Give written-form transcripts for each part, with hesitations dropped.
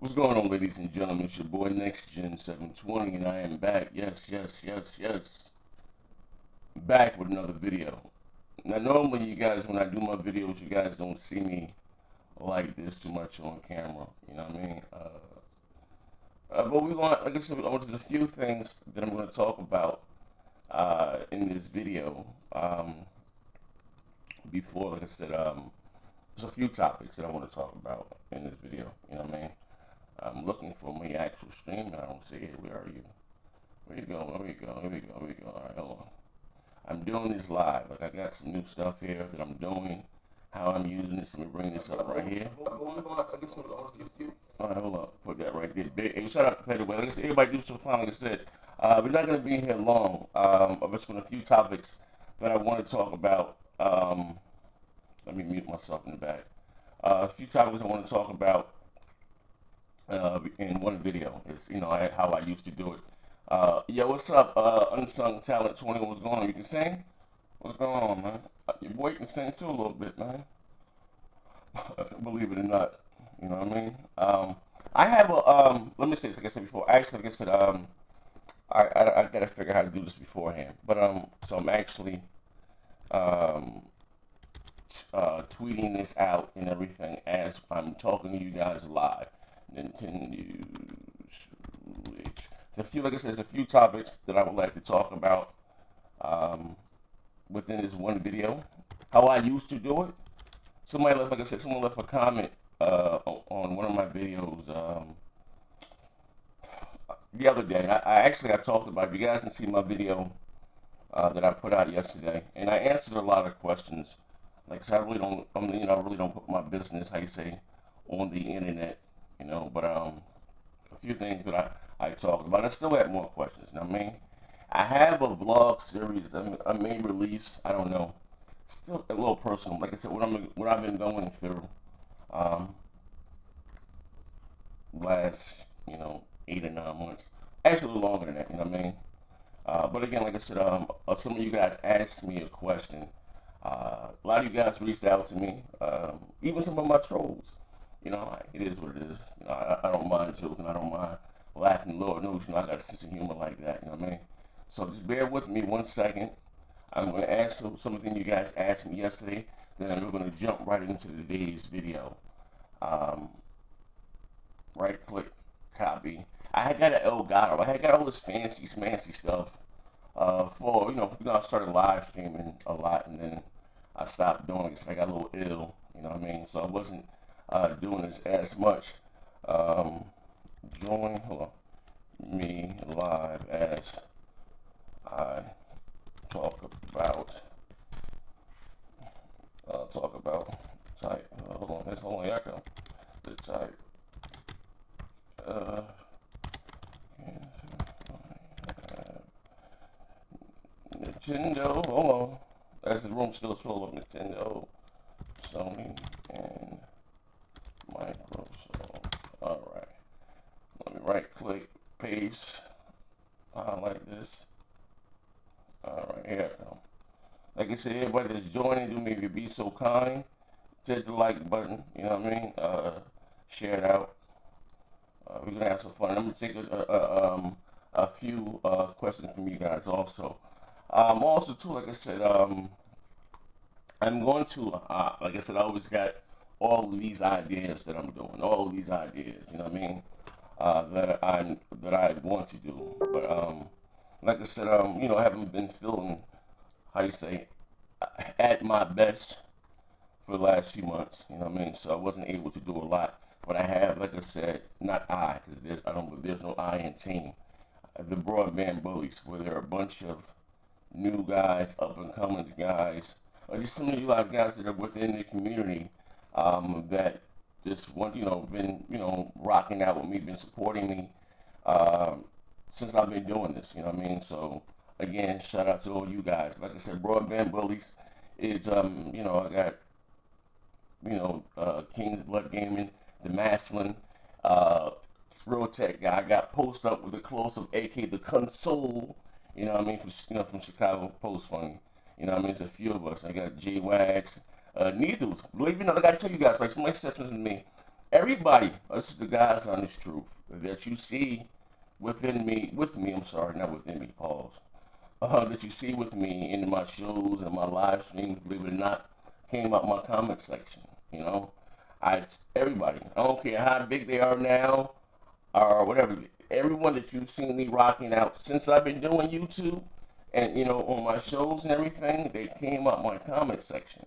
What's going on, ladies and gentlemen? It's your boy Next Gen 720, and I am back. Yes. Back with another video. Now, normally, you guys, when I do my videos, you guys don't see me like this too much on camera. You know what I mean? But we want, like I said, there's a few things that I'm going to talk about in this video. Before, like I said, there's a few topics that I want to talk about in this video. You know what I mean? I'm looking for my actual stream, and I don't see it. Where are you? Where you go? Where we go? Here we go. Here we go. All right, hold on. I'm doing this live. Like I got some new stuff here that I'm doing. How I'm using this. Let me bring this up right here. All right, hold on. Put that right there. Big. Hey, shout out to Petty. Like I said, everybody do so fine. Like I said, we're not gonna be here long. I've just got a few topics that I want to talk about. Let me mute myself in the back. A few topics I want to talk about in one video is, how I used to do it. Yo, what's up, Unsung Talent 20? What's going on? You can sing? What's going on, man? Your boy can sing too a little bit, man. Believe it or not, you know what I mean? I have a let me say this, like I said before. Actually, like I said, I gotta figure out how to do this beforehand. But so I'm actually tweeting this out and everything as I'm talking to you guys live. Nintendo Switch. So like I said, there's a few topics that I would like to talk about within this one video. How I used to do it. Somebody left, like I said, someone left a comment on one of my videos the other day. I talked about it. If you guys didn't see my video that I put out yesterday, and I answered a lot of questions. Like, so I really don't, I really don't put my business, how you say, on the internet, but a few things that I talked about. I still have more questions, you know what I mean? I have a vlog series that I may release, I don't know. Still a little personal, like I said, what I've been going through last, 8 or 9 months. Actually, a little longer than that, you know what I mean? But again, like I said, some of you guys asked me a question. A lot of you guys reached out to me, even some of my trolls. It is what it is. I don't mind joking. I don't mind laughing. Lord knows, I got a sense of humor like that. You know what I mean? So just bear with me 1 second. I'm going to answer something you guys asked me yesterday. Then I'm going to jump right into today's video. Right click, copy. I had got an Elgato. I had got all this fancy stuff. I started live streaming a lot, and then I stopped doing it. So I got a little ill. You know what I mean? So I wasn't doing this as much. Join me live as I talk about type. Hold on, hold on, y'all go. The type. Nintendo. Hold on. As the room still full of Nintendo, Sony, and Microsoft. All right. Let me right click, paste, highlight this. All right, here I come. Like I said, everybody that's joining, do me if you be so kind. Hit the like button, you know what I mean? Share it out. We're gonna have some fun. I'm gonna take a few questions from you guys also. Also too, like I said, I'm going to, like I said, I always got all of these ideas that I'm doing, all of these ideas, you know what I mean, that I want to do, but like I said, I haven't been feeling, how you say, at my best for the last few months, you know what I mean, so I wasn't able to do a lot, but I have, like I said, not I, because there's no I in team, the broadband bullies, where there are a bunch of new guys, up and coming guys, or just some of you guys that are within the community that just want, been, rocking out with me, been supporting me since I've been doing this, you know what I mean? So again, shout out to all you guys. Like I said, broadband bullies. It's I got King's Blood Gaming, the Maslin, Real Tech guy. I got Post Up with the close of AK the Console. You know what I mean? From Chicago Post Funny. You know what I mean? It's a few of us. I got J Wags, Needles. Believe it or not, I gotta tell you guys, like, somebody said to me, everybody, this is the God's honest truth that you see within me, I'm sorry, not within me, pause, that you see with me in my shows and my live streams, believe it or not, came out my comment section, you know. Everybody, I don't care how big they are now or whatever, everyone that you've seen me rocking out since I've been doing YouTube and, you know, on my shows and everything, they came up my comment section.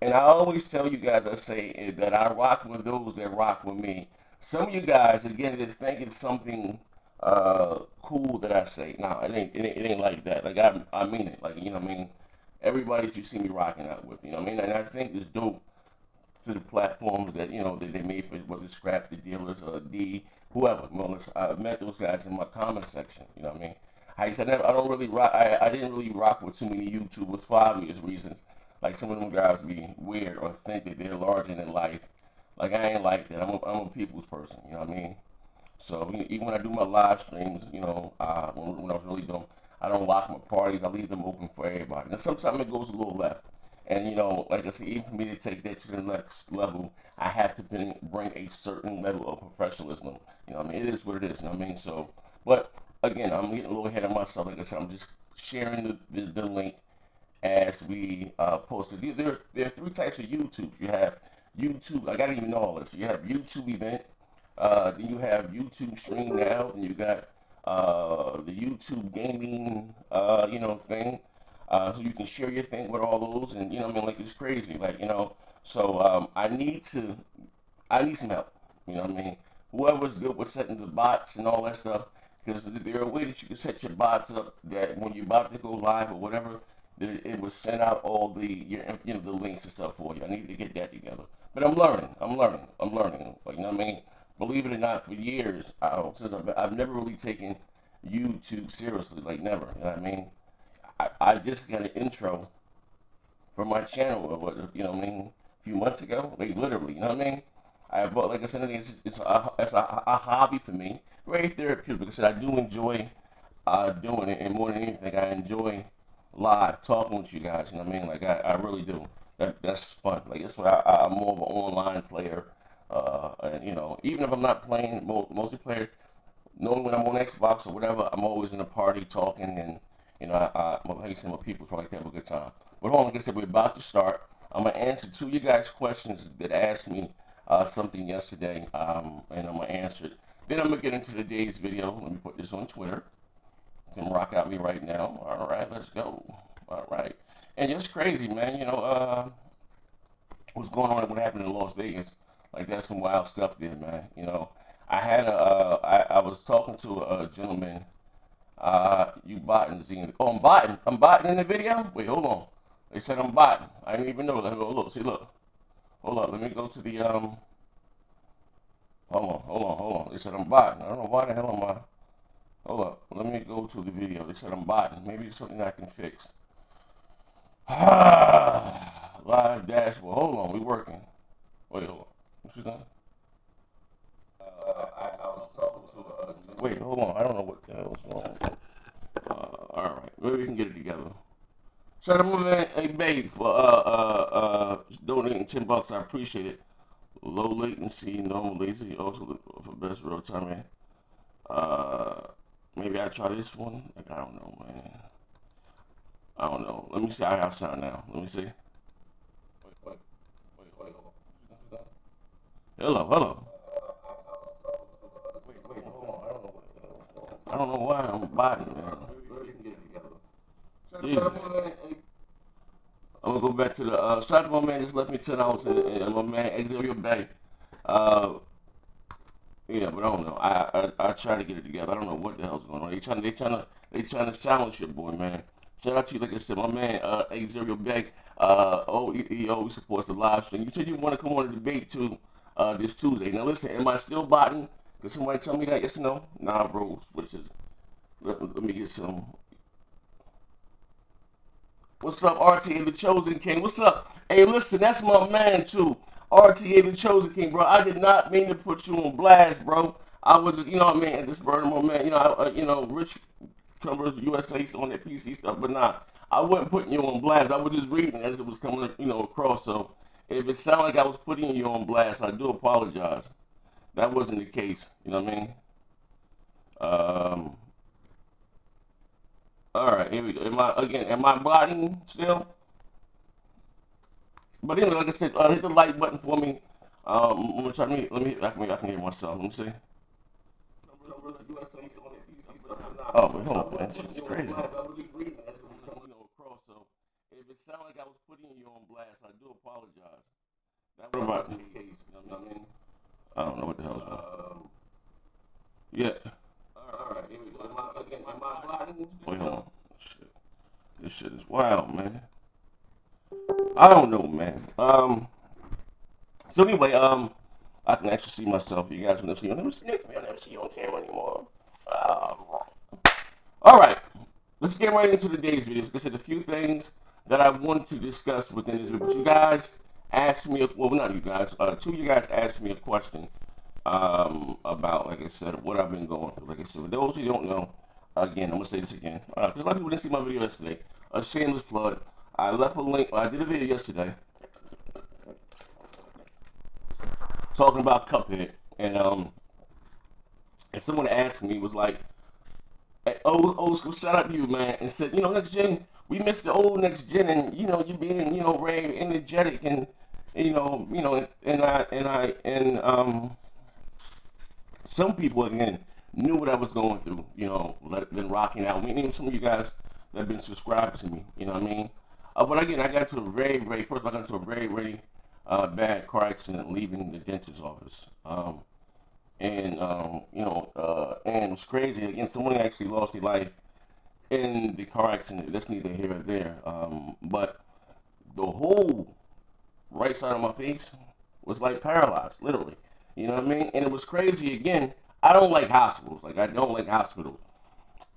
And I always tell you guys, I say that I rock with those that rock with me. Some of you guys, again, they think it's something cool that I say. No, it ain't like that. Like, I mean it. Like, you know what I mean? Everybody that you see me rocking out with, you know what I mean? And I think it's dope to the platforms that, you know, that they made for, whether it's Scraps, the dealers, or D, whoever. Well, I met those guys in my comment section, you know what I mean? I said, I don't really rock, I didn't really rock with too many YouTubers for obvious reasons. Like, some of them guys be weird or think that they're larger than life. Like, I ain't like that. I'm a people's person, you know what I mean? So even when I do my live streams, you know, when I was really doing, I don't lock my parties. I leave them open for everybody. And sometimes it goes a little left. And you know, like I said, even for me to take that to the next level, I have to bring a certain level of professionalism. You know what I mean? It is what it is. You know what I mean? So, but again, I'm getting a little ahead of myself. Like I said, I'm just sharing the link as we post it. There are three types of YouTube. You have YouTube. I gotta even know all this. You have YouTube event. Then you have YouTube stream now. Then you got the YouTube gaming, you know, thing. So you can share your thing with all those, and you know, what I mean, like it's crazy, like you know. So I need some help. You know what I mean? Whoever's good with setting the bots and all that stuff, because there are ways that you can set your bots up that when you're about to go live or whatever, that it will send out all you know, the links and stuff for you. I need to get that together. But I'm learning. Like, you know what I mean? Believe it or not, for years, since I've never really taken YouTube seriously, like never. You know what I mean? I just got an intro for my channel, you know what I mean, a few months ago, like literally, you know what I mean? Like I said, it's a hobby for me, very therapeutic. Like I said, I do enjoy doing it, and more than anything, I enjoy live talking with you guys. You know what I mean? Like I really do. That's fun. Like that's why I'm more of an online player. And you know, even if I'm not playing multiplayer, knowing when I'm on Xbox or whatever, I'm always in a party talking and you know, like I said, my people probably have a good time. But hold on, like I said, we're about to start. I'm gonna answer two of you guys' questions that asked me something yesterday, and I'm gonna answer it. Then I'm gonna get into today's video. Let me put this on Twitter. You can rock out me right now. All right, let's go. All right, and it's crazy, man. You know, what's going on? What happened in Las Vegas? Like that's some wild stuff there, man. You know, I was talking to a gentleman. You botting, Z. Oh, I'm botting. I'm botting in the video? Wait, hold on. They said I'm botting. I didn't even know. Let me go look. See, look. Hold up. Let me go to the, hold on. They said I'm botting. I don't know why the hell am I. Hold up. Let me go to the video. They said I'm botting. Maybe it's something I can fix. Live dashboard. Hold on. We working. Wait, hold on. What you saying? I was talking to wait, hold on. I don't know what the hell's going on. Alright. Maybe we can get it together. Shout out my man, hey babe, for donating $10. I appreciate it. Low latency, normal latency, also look for best real time, man. Maybe I try this one. Like I don't know, man. I don't know. Let me see how I sound now. Let me see. Wait. Hello. Wait, hold on. I don't know why I'm botting, man. Jesus. I'm gonna go back to the shout out to my man just left me $10 and my man XBL Bank. Yeah, but I don't know. I try to get it together. I don't know what the hell's going on. They trying to silence your boy, man. Shout out to you, like I said, my man XBL Bank. He always supports the live stream. You said you want to come on a debate too this Tuesday. Now listen, am I still botting? Did somebody tell me that? Yes or no? Nah, bro. Which is let me get some. What's up, RTA the Chosen King? What's up? Hey, listen, that's my man too. RTA the Chosen King, bro. I did not mean to put you on blast, bro. I was just, you know what I mean, at this burden, my man. You know, Rich Covers USA on that PC stuff, but nah, I wasn't putting you on blast. I was just reading as it was coming, you know, across. So If it sounded like I was putting you on blast, I do apologize. That wasn't the case. You know what I mean? All right, here we go. Am I blotting still? But anyway, like I said, hit the like button for me. I'm gonna try to I can hear myself. Let me see. Oh, wait, hold on, man. This is crazy. So if it sounded like I was putting you on blast, I do apologize. That wasn't the case. You know what I mean? I don't know what the hell's going on. Yeah. All right, here we go. Am I blotting? Wait, hold on. Shit. This shit is wild, man. I don't know, man. So anyway, I can actually see myself. You guys will never see me. I'll never see you on camera anymore. All right, let's get right into today's video. Like I said, a few things that I want to discuss within this video. But you guys asked me, well, not you guys, two of you guys asked me a question about, like I said, what I've been going through. Like I said, for those who don't know, again, I'm gonna say this again, because a lot of people didn't see my video yesterday. A shameless plug. I left a link. I did a video yesterday talking about Cuphead, and someone asked me, was like, hey, old school, shout out to you, man, and said, you know, next gen, we missed the old next gen, and you know, you being, you know, very energetic, and some people again knew what I was going through, you know, been rocking out. I mean, even some of you guys that have been subscribed to me, you know what I mean. But again, I got into a very bad car accident leaving the dentist's office. And it was crazy. Again, someone actually lost their life in the car accident. That's neither here or there. But the whole right side of my face was like paralyzed, literally. You know what I mean? And it was crazy. Again, I don't like hospitals. Like, I don't like hospitals.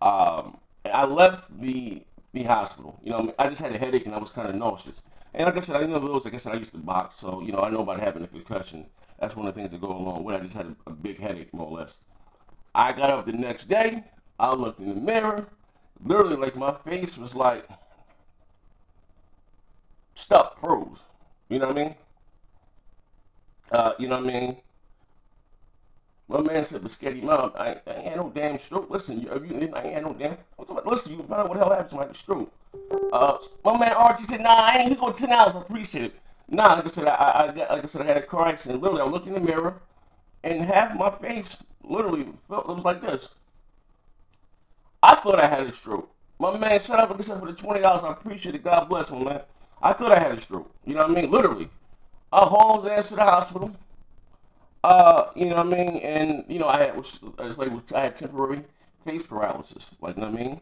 I left the hospital. You know what I mean? I just had a headache and I was kind of nauseous. And like I said, I know those. Like I said, I used to box, so you know I know about having a concussion. That's one of the things that go along with it. I just had a big headache, more or less. I got up the next day. I looked in the mirror. Literally, like my face was like stuck, froze. You know what I mean? You know what I mean? My man said, "Biscotti, mom, I ain't had no damn stroke. Listen, I ain't had no damn. Listen, you can find out what the hell happened to my stroke." My man Archie said, "Nah, I ain't going $10. I appreciate it." Nah, like I said, I had a car accident. Literally, I looked in the mirror, and half my face literally felt it was like this. I thought I had a stroke. My man, shut up, like I said, for the $20. I appreciate it. God bless him, man. I thought I had a stroke. You know what I mean? Literally, I hauled his ass to the hospital. You know what I mean? And, you know, I had temporary face paralysis. Like, you know what I mean?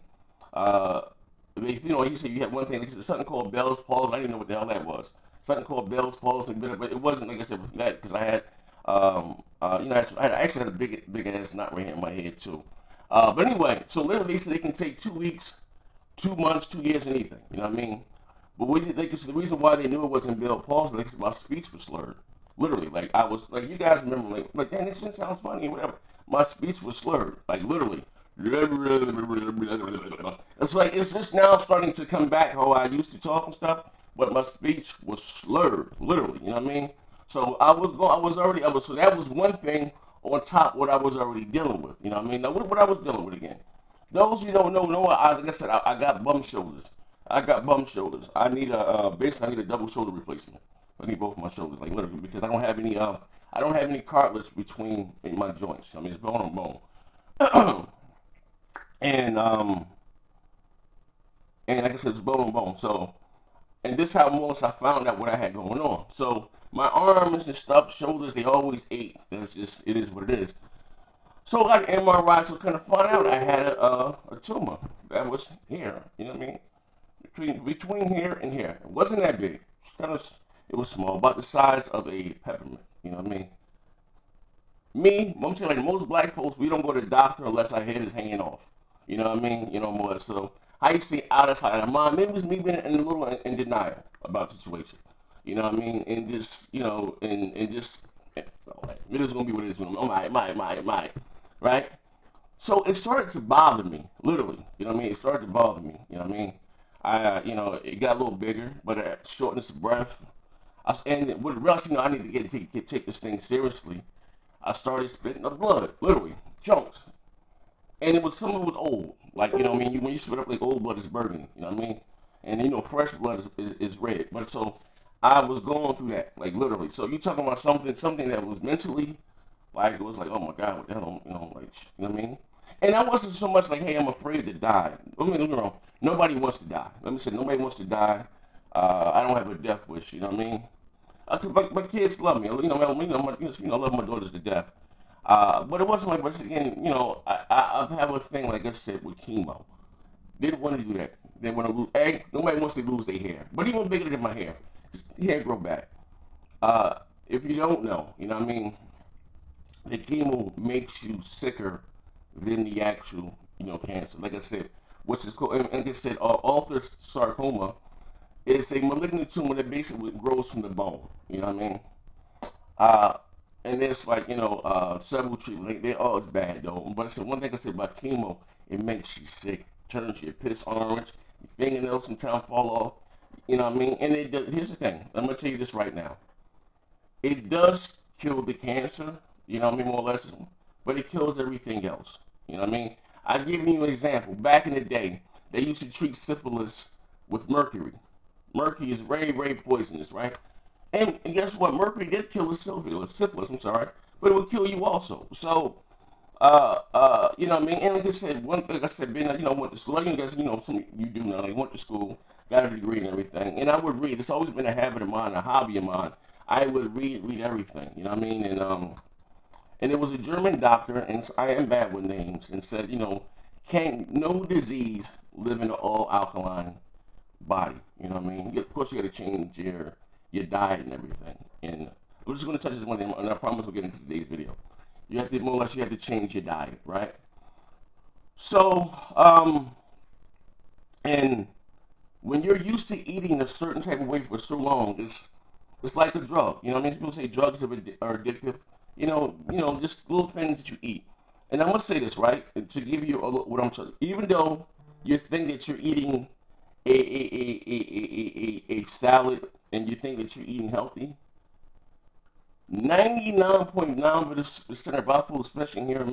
You know, he said you had one thing, like, something called Bell's palsy. I didn't know what the hell that was. Something called Bell's palsy, but it wasn't, like I said, that, because I had, you know, I actually had a big ass knot right here in my head, too. But anyway, so literally, so they can take 2 weeks, 2 months, 2 years, anything. You know what I mean? But the reason why they knew it wasn't Bell's palsy, like, my speech was slurred. Literally, like, I was, like, you guys remember, like, damn, this shit sounds funny or whatever. My speech was slurred, like, literally. It's like, it's just now starting to come back how I used to talk and stuff, but my speech was slurred, literally, you know what I mean? So so that was one thing on top of what I was already dealing with, you know what I mean? Now, what I was dealing with again? Those who don't know, like I said, I got bum shoulders. I need basically I need a double shoulder replacement. I need both of my shoulders, like literally, because I don't have any cartilage between my joints. I mean, it's bone on bone. and like I said, it's bone on bone. So, and this is how more or less I found out what I had going on. So my arms and stuff, shoulders, they always ache. That's just, it is what it is. So I got an MRI, so kind of find out I had a tumor that was here. You know what I mean? Between here and here. It wasn't that big. It was small, about the size of a peppermint. You know what I mean? Me, I'm saying, like most black folks, we don't go to the doctor unless our head is hanging off. You know what I mean? You know more. So I used to see out of sight, out of mind. Maybe it was me being a little in denial about the situation. You know what I mean? And just, you know, and just, it is gonna be what it is. Oh my, right? So it started to bother me, literally. You know what I mean? It started to bother me. You know what I mean? You know, it got a little bigger, but shortness of breath. And with the rest, I need to take this thing seriously. I started spitting the blood, literally chunks, and some of it was old. Like, you know what I mean? When you spit up like old blood, it's burgundy. You know what I mean? And fresh blood is red. But so I was going through that, like literally. So you talking about something that was mentally, like it was like, oh my God, what the hell, like, you know what I mean? And I wasn't so much like, hey, I'm afraid to die. Let me wrong. Nobody wants to die. Let me say, nobody wants to die. I don't have a death wish. You know what I mean? My kids love me. I love my daughters to death. But it wasn't like, but again, I have a thing, like I said, with chemo. They didn't want to do that. They want to lose. Nobody wants to lose their hair. But even bigger than my hair. Hair grow back. If you don't know, you know what I mean? The chemo makes you sicker than the actual, cancer. Like I said, which is called, and like I said, Alter sarcoma is a malignant tumor that basically grows from the bone. You know what I mean? And there's like, several treatments. They're always bad though. But it's the one thing I said about chemo, it makes you sick, turns your piss orange, your fingernails sometimes fall off. You know what I mean? And here's the thing. I'm gonna tell you this right now. It does kill the cancer. You know what I mean? More or less, but it kills everything else. You know what I mean? I'll give you an example. Back in the day, they used to treat syphilis with mercury. Mercury is very, very poisonous, right? And guess what? Mercury did kill the syphilis, I'm sorry, but it would kill you also. So, you know what I mean? And like I said, went to school. I guess, some you do know, like went to school, got a degree and everything. And I would read. It's always been a habit of mine, a hobby of mine. I would read everything, you know what I mean? And it was a German doctor, and I am bad with names, and said, can no disease live in an all-alkaline body? You know what I mean? Of course, you got to change your diet and everything. And we're just going to touch this one thing, and I promise we'll get into today's video. You have to, more or less, you have to change your diet, right? So, and when you're used to eating a certain type of way for so long, it's like a drug. You know what I mean? People say drugs are addictive. Just little things that you eat. And I must say this, right? To give you what I'm saying. Even though you think that you're eating a salad and you think that you're eating healthy, 99.9% of our food, especially here in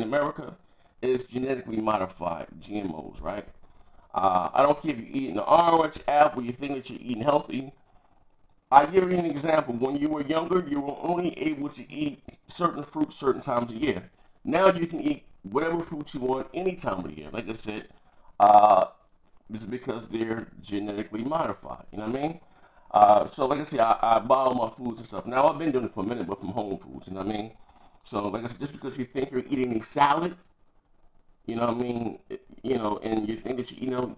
America, is genetically modified, GMOs, right? I don't care if you're eating an orange, apple, you think that you're eating healthy. I give you an example. When you were younger, you were only able to eat certain fruits certain times a year. Now you can eat whatever fruit you want any time of the year. Like I said, this is because they're genetically modified. You know what I mean? So like I said, I buy all my foods and stuff. Now I've been doing it for a minute, but from home foods. You know what I mean? So like I said, just because you think you're eating a salad, you know what I mean? And you think that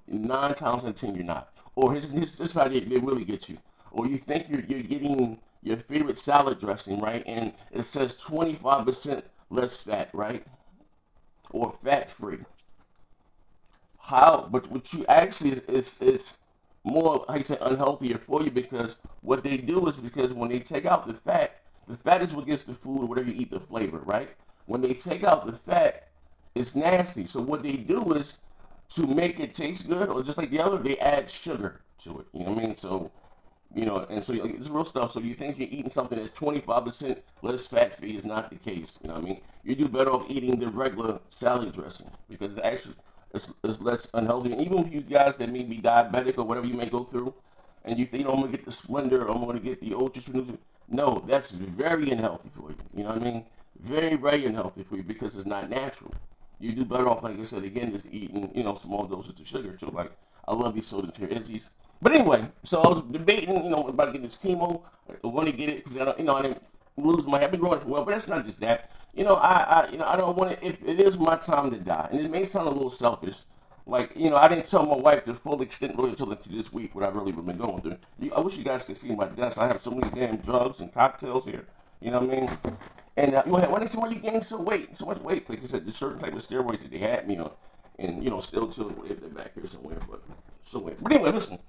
9 times out of 10 you're not. Or this how they really get you. Or you think you're getting your favorite salad dressing, right? And it says 25% less fat, right? Or fat-free. But what you actually is more, how you say, unhealthier for you, because what they do is, because when they take out the fat is what gives the food or whatever you eat the flavor, right? When they take out the fat, it's nasty. So what they do is, to make it taste good, or just like the other, they add sugar to it. You know what I mean? So, and so it's real stuff. So you think you're eating something that's 25% less fat-free is not the case. You know what I mean? You do better off eating the regular salad dressing, because it's less unhealthy. And even if you guys that may be diabetic or whatever you may go through, and you think, I'm going to get the Splendor, or I'm going to get the Ultra Nutrition. No, that's very unhealthy for you. You know what I mean? Very, very unhealthy for you, because it's not natural. You do better off, like I said, again, just eating, small doses of sugar too. Like, I love these sodas here, Izzy's. But anyway, so I was debating, about getting this chemo. I want to get it because I didn't lose my hair. I've been growing for a while, but that's not just that. I don't want to. If it is my time to die, and it may sound a little selfish, like, I didn't tell my wife the full extent really until this week what I've really been going through. I wish you guys could see my desk. I have so many damn drugs and cocktails here. You know what I mean? And why you gained so much weight? Like I said, there's certain type of steroids that they had me on, and still chilling with it back here somewhere. But anyway, listen.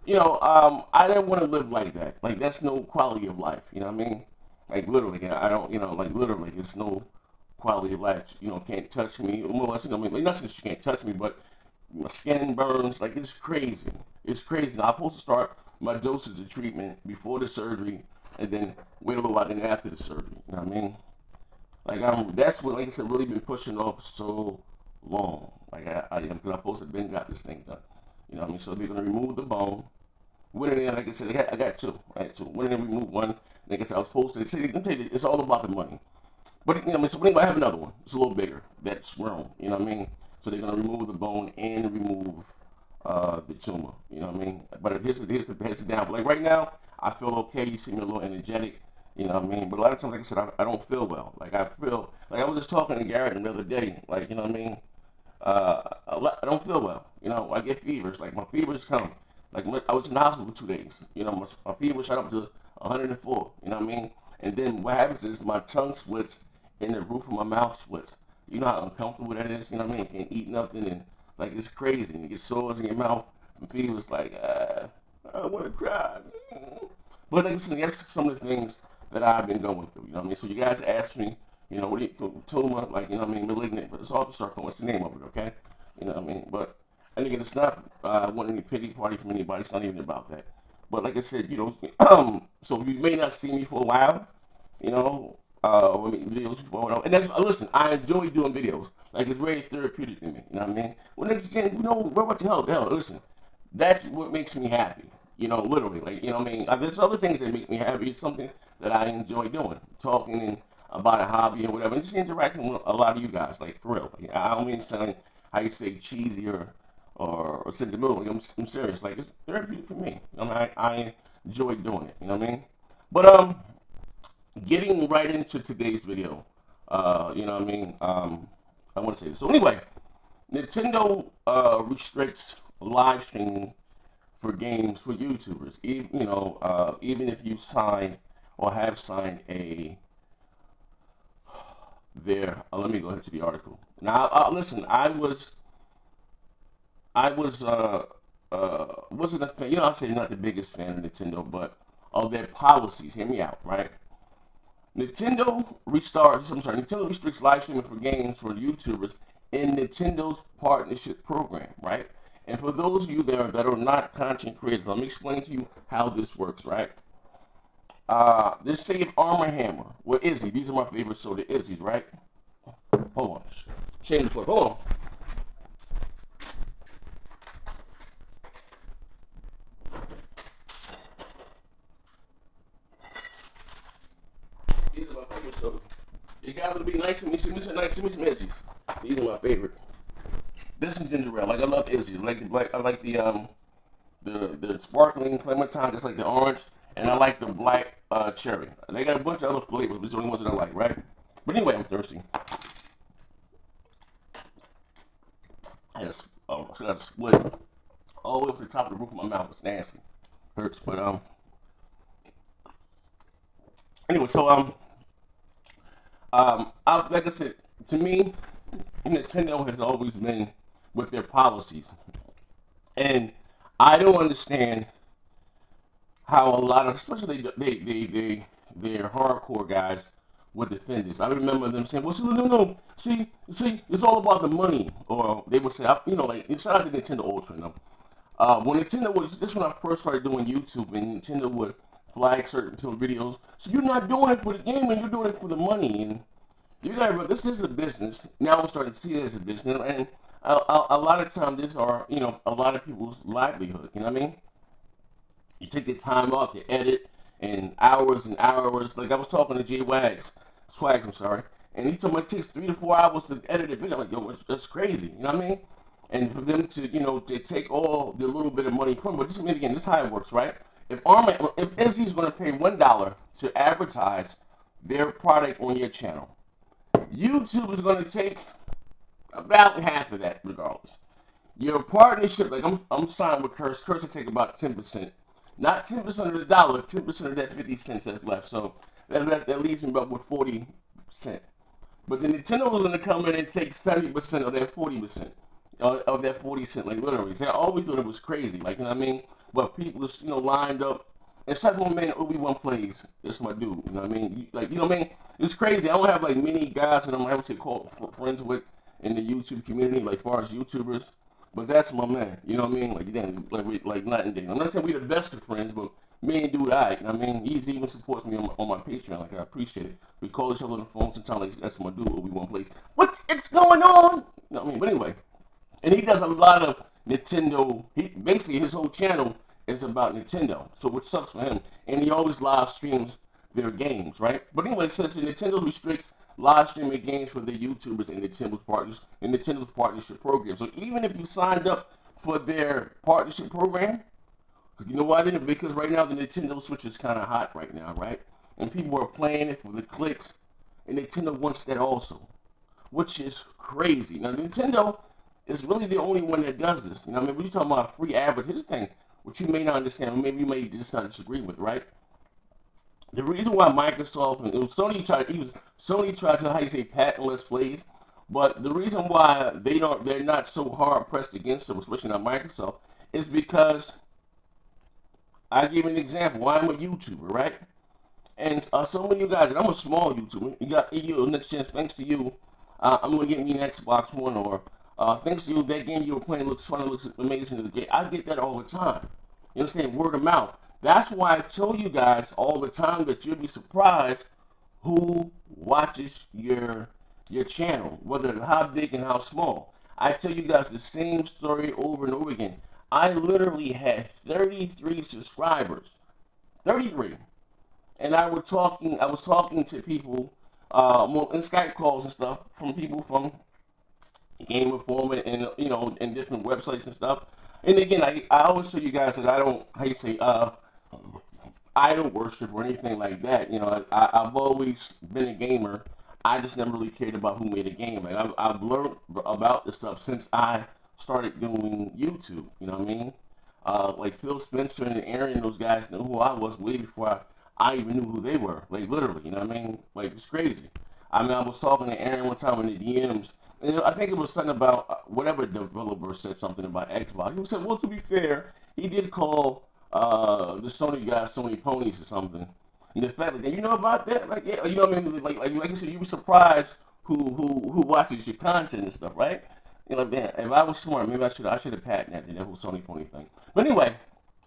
I didn't want to live like that. Like, that's no quality of life. You know what I mean? Like, literally, I don't. Like, literally, there's no quality of life. Can't touch me. More or less, not that you can't touch me, but my skin burns. Like, it's crazy. It's crazy. Now, I'm supposed to start my doses of treatment before the surgery, and then wait a little while then after the surgery. You know what I mean? Like that's what, like I said, really been pushing off so long. Like because I supposed to been got this thing done. You know what I mean? So they're gonna remove the bone. Went in there, like I said, I got two. I had two. Went in there, removed one. Like I said, I was supposed to. They say, it's all about the money. But you know, what I mean, so anyway, I have another one. It's a little bigger. That's grown. You know what I mean? So they're gonna remove the bone and remove the tumor. You know what I mean? But here's the down. But like right now, I feel okay. You see me a little energetic. You know what I mean? But a lot of times, like I said, I don't feel well. Like I feel like I was just talking to Garrett the other day. Like, you know what I mean? I don't feel well. You know, I get fevers. Like my fevers come. Like I was in the hospital for 2 days. You know, my fever shot up to 104. You know what I mean? And then what happens is my tongue splits and the roof of my mouth splits. You know how uncomfortable that is? You know what I mean? Can't eat nothing and like it's crazy. And you get sores in your mouth and fevers like, I want to cry. But like I said, that's some of the things that I've been going through. You know what I mean? So you guys asked me, you know, what do you tumor, like, you know what I mean, malignant, but it's all the sarcoma. What's the name of it, okay? You know what I mean? But and again, it's not want any pity party from anybody. It's not even about that. But like I said, you know, so you may not see me for a while, you know, videos before, whatever. And that's, listen, I enjoy doing videos. Like it's very therapeutic to me. You know what I mean? Well, next gen, you know, what about the hell? Hell, listen, that's what makes me happy. You know, literally, like, you know what I mean? There's other things that make me happy. It's something that I enjoy doing, talking and about a hobby and whatever, and just interacting with a lot of you guys, like for real. Like, I don't mean saying how you say cheesy or sentimental. Like, I'm serious. Like it's therapeutic for me. You know, I enjoy doing it. You know what I mean? But getting right into today's video, you know what I mean? I want to say this. So anyway, Nintendo restricts live streaming for games for YouTubers. Even, you know, even if you sign or have signed let me go ahead to the article. Now, listen, I wasn't a fan. You know, I say not the biggest fan of Nintendo, but of their policies. Hear me out, right? Nintendo restricts live streaming for games for YouTubers in Nintendo's partnership program, right? And for those of you there that are not content creators, let me explain to you how this works, right? This save Armor Hammer. Where is he? These are my favorite soda Izzy's, right? Hold on. Shame the plug. Hold on. These are my favorite sodas. You gotta be nice to me. See me some Izzy's. These are my favorite. This is ginger ale. Like I love Izzy's. I like the sparkling clementine, just like the orange, and I like the black cherry. They got a bunch of other flavors, but these are the only ones that I like, right? But anyway, I'm thirsty. I got a split all the way up to the top of the roof of my mouth. It's nasty, hurts. But anyway, so like I said, to me, Nintendo has always been with their policies, and I don't understand how a lot of, especially they're hardcore guys would defend this. I remember them saying, "Well, no, see, it's all about the money," or they would say, you know, like shout out to Nintendo Ultra. No, when Nintendo was this when I first started doing YouTube, and Nintendo would flag certain videos. So you're not doing it for the game, and you're doing it for the money, and you gotta remember, this is a business. Now I'm starting to see it as a business, and a lot of times these are, you know, a lot of people's livelihood. You know what I mean? You take the time off to edit and hours and hours. Like I was talking to Swags, I'm sorry, and he told me it takes 3 to 4 hours to edit a video. I'm like, yo, that's crazy. You know what I mean? And for them to, you know, to take all the little bit of money from, but this is how it works, right? If Izzy's going to pay $1 to advertise their product on your channel, YouTube is going to take about half of that, regardless. Your partnership, like I'm signed with Curse. Curse will take about 10%, not 10% of the dollar, 10% of that 50 cents that's left. So that leaves me about with 40%. But then Nintendo was going to come in and take 70% of that 40%. Of that 40 cent, like literally. So I always thought it was crazy, like, you know what I mean? But people just, you know, lined up. And such one man, Obi-Wan plays. That's my dude, you know what I mean? Like, you know what I mean? It's crazy. I don't have like many guys that I'm able to call friends with in the YouTube community, like far as YouTubers. But that's my man. You know what I mean? Like, like night and day. I'm not saying we the best of friends, but me and dude, I mean, he even supports me on my Patreon. Like, I appreciate it. We call each other on the phone sometimes. Like, that's my dude. We want to play. What? It's going on? You know what I mean? But anyway, and he does a lot of Nintendo. He basically his whole channel is about Nintendo. So which sucks for him. And he always live streams their games, right? But anyway, it says that Nintendo restricts live streaming games for their YouTubers and Nintendo's partners in Nintendo's partnership program. So even if you signed up for their partnership program, you know why they didn't? Because right now the Nintendo Switch is kind of hot right now, right? And people are playing it for the clicks, and Nintendo wants that also, which is crazy. Now Nintendo is really the only one that does this. You know what I mean? We're talking about free advert. Here's the thing, which you may not understand, or maybe you may just not disagree with, right? The reason why Microsoft and Sony tried to how you say patent let's plays, but the reason why they're not so hard pressed against them, especially not Microsoft, is because I give an example. I'm a YouTuber, right? And some of you guys, and I'm a small YouTuber. You got next chance. Thanks to you, I'm gonna get me an Xbox One, or thanks to you, that game you were playing looks fun, looks amazing. I get that all the time. You understand? Word of mouth. That's why I tell you guys all the time that you'll be surprised who watches your channel, whether how big and how small. I tell you guys the same story over and over again. I literally had 33 subscribers, 33, and I was talking to people in Skype calls and stuff from people from Game Informer and and different websites and stuff. And again, I always tell you guys that I don't idol worship or anything like that. You know, I've always been a gamer. I just never really cared about who made a game. Like I've learned about this stuff since I started doing YouTube. You know what I mean? Like Phil Spencer and Aaron, those guys knew who I was way before I even knew who they were. Like literally, you know what I mean? Like it's crazy. I mean, I was talking to Aaron one time in the DMs, and I think it was something about whatever developer said something about Xbox. He said, well, to be fair, he did call the Sony guys Sony ponies or something. And the fact that you know about that, like yeah, you know what I mean, like you said, you were surprised who watches your content and stuff, right? You know, like man, if I was smart, maybe I should have patented that whole Sony pony thing. But anyway,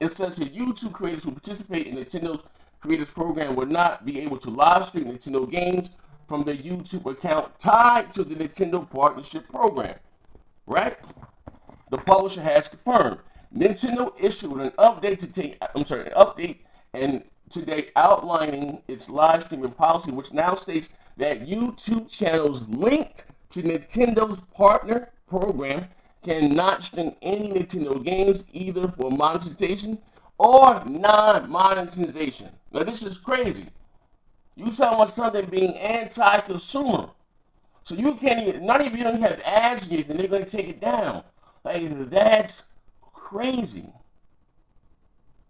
it says that YouTube creators who participate in Nintendo's Creators Program will not be able to live stream Nintendo games from their YouTube account tied to the Nintendo Partnership Program, right? The publisher has confirmed. Nintendo issued an update today outlining its live streaming policy, which now states that YouTube channels linked to Nintendo's partner program cannot stream any Nintendo games either for monetization or non-monetization. Now this is crazy. You talking about something being anti-consumer. So you can't even, not even you don't have ads and anything, they're going to take it down. Like, that's crazy.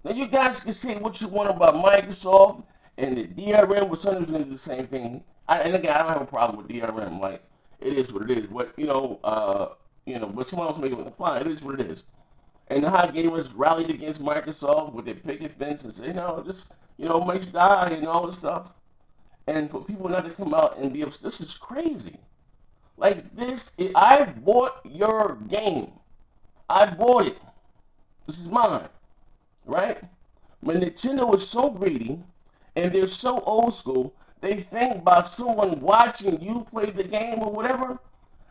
Now you guys can say what you want about Microsoft and the DRM, but somebody's going to do the same thing. And again, I don't have a problem with DRM. Like, it is what it is. But, but someone else may go, fine, it is what it is. And how gamers rallied against Microsoft with their picket fence and say, no, this, makes die and all this stuff. And for people not to come out and be upset, this is crazy. Like this, I bought your game. I bought it. This is mine, right? When Nintendo is so greedy and they're so old school, they think by someone watching you play the game or whatever,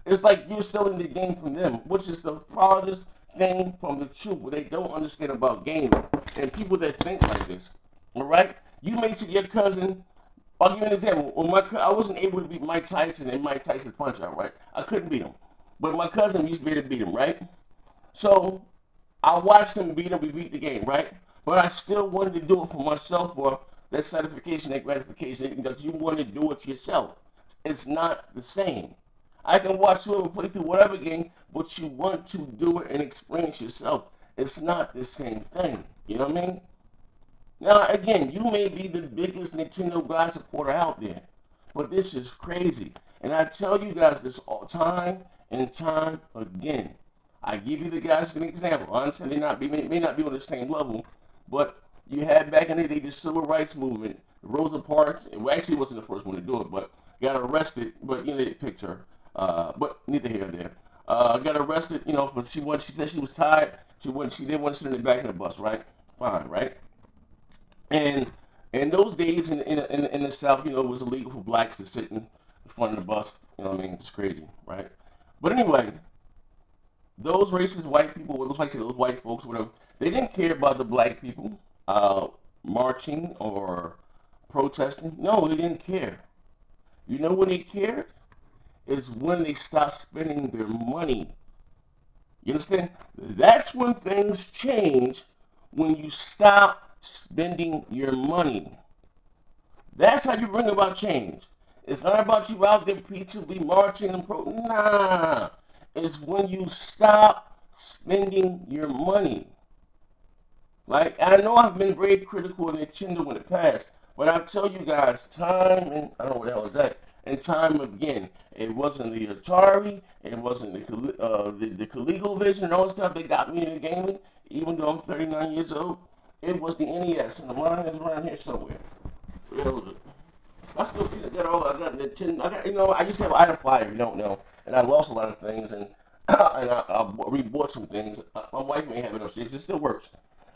it's like you're stealing the game from them, which is the farthest thing from the truth. What they don't understand about gaming and people that think like this, all right? You may see your cousin. I'll give you an example. When I wasn't able to beat Mike Tyson and Mike Tyson's Punch Out, right? I couldn't beat him. But my cousin used to be able to beat him, right? So I watched him beat him. We beat the game, right? But I still wanted to do it for myself for that satisfaction, that gratification, because you want to do it yourself. It's not the same. I can watch whoever play through whatever game, but you want to do it and experience yourself. It's not the same thing. You know what I mean? Now, again, you may be the biggest Nintendo guy supporter out there, but this is crazy. And I tell you guys this all time and time again. I give you the guys an example. Honestly, they may not be on the same level, but you had back in the day the civil rights movement. Rosa Parks, well, actually wasn't the first one to do it, but got arrested. But they picked her. But neither here nor there. got arrested, you know, for she said she was tired. She didn't want to sit in the back of the bus, right? Fine, right? And in those days in the South, you know, it was illegal for blacks to sit in front of the bus. You know what I mean? It's crazy, right? But anyway, those racist white people, what looks like those white folks, whatever, they didn't care about the black people marching or protesting. No, they didn't care. You know when they cared? Is when they start spending their money. You understand? That's when things change, when you stop spending your money. That's how you bring about change. It's not about you out there peacefully marching and nah. It's when you stop spending your money. Like, I know I've been very critical of Nintendo in the past, but I'll tell you guys time and I don't know what the hell is that, and time again. It wasn't the Atari, it wasn't the ColecoVision and all that stuff that got me into gaming, even though I'm 39 years old. It was the NES, and the mine is around here somewhere. Where the hell is it? I still think I got Nintendo. You know, I used to have Idle Flyer, if you don't know, and I lost a lot of things, and I rebought some things. My wife may have it upstairs. It still works.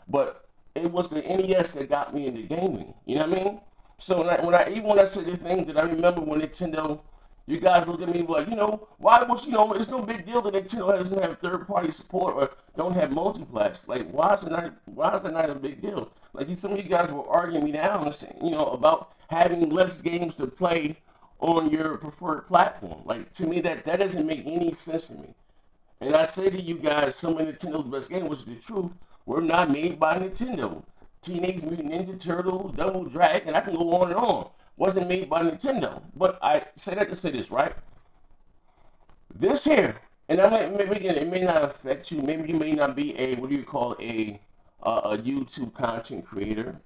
But it was the NES that got me into gaming. You know what I mean? So when I say the things that I remember when Nintendo, you guys look at me like, you know, why was, you know, it's no big deal that Nintendo doesn't have third-party support or don't have multiplex. Like, why is it not a big deal? Like, some of you guys were arguing me down, you know, about having less games to play on your preferred platform. Like, to me, that doesn't make any sense to me. And I say to you guys, some of Nintendo's best games, which is the truth, were not made by Nintendo. Teenage Mutant Ninja Turtles, Double Dragon, I can go on and on. Wasn't made by Nintendo. But I say that to say this, right? This here, and maybe it may not affect you. Maybe you may not be a, what do you call a YouTube content creator.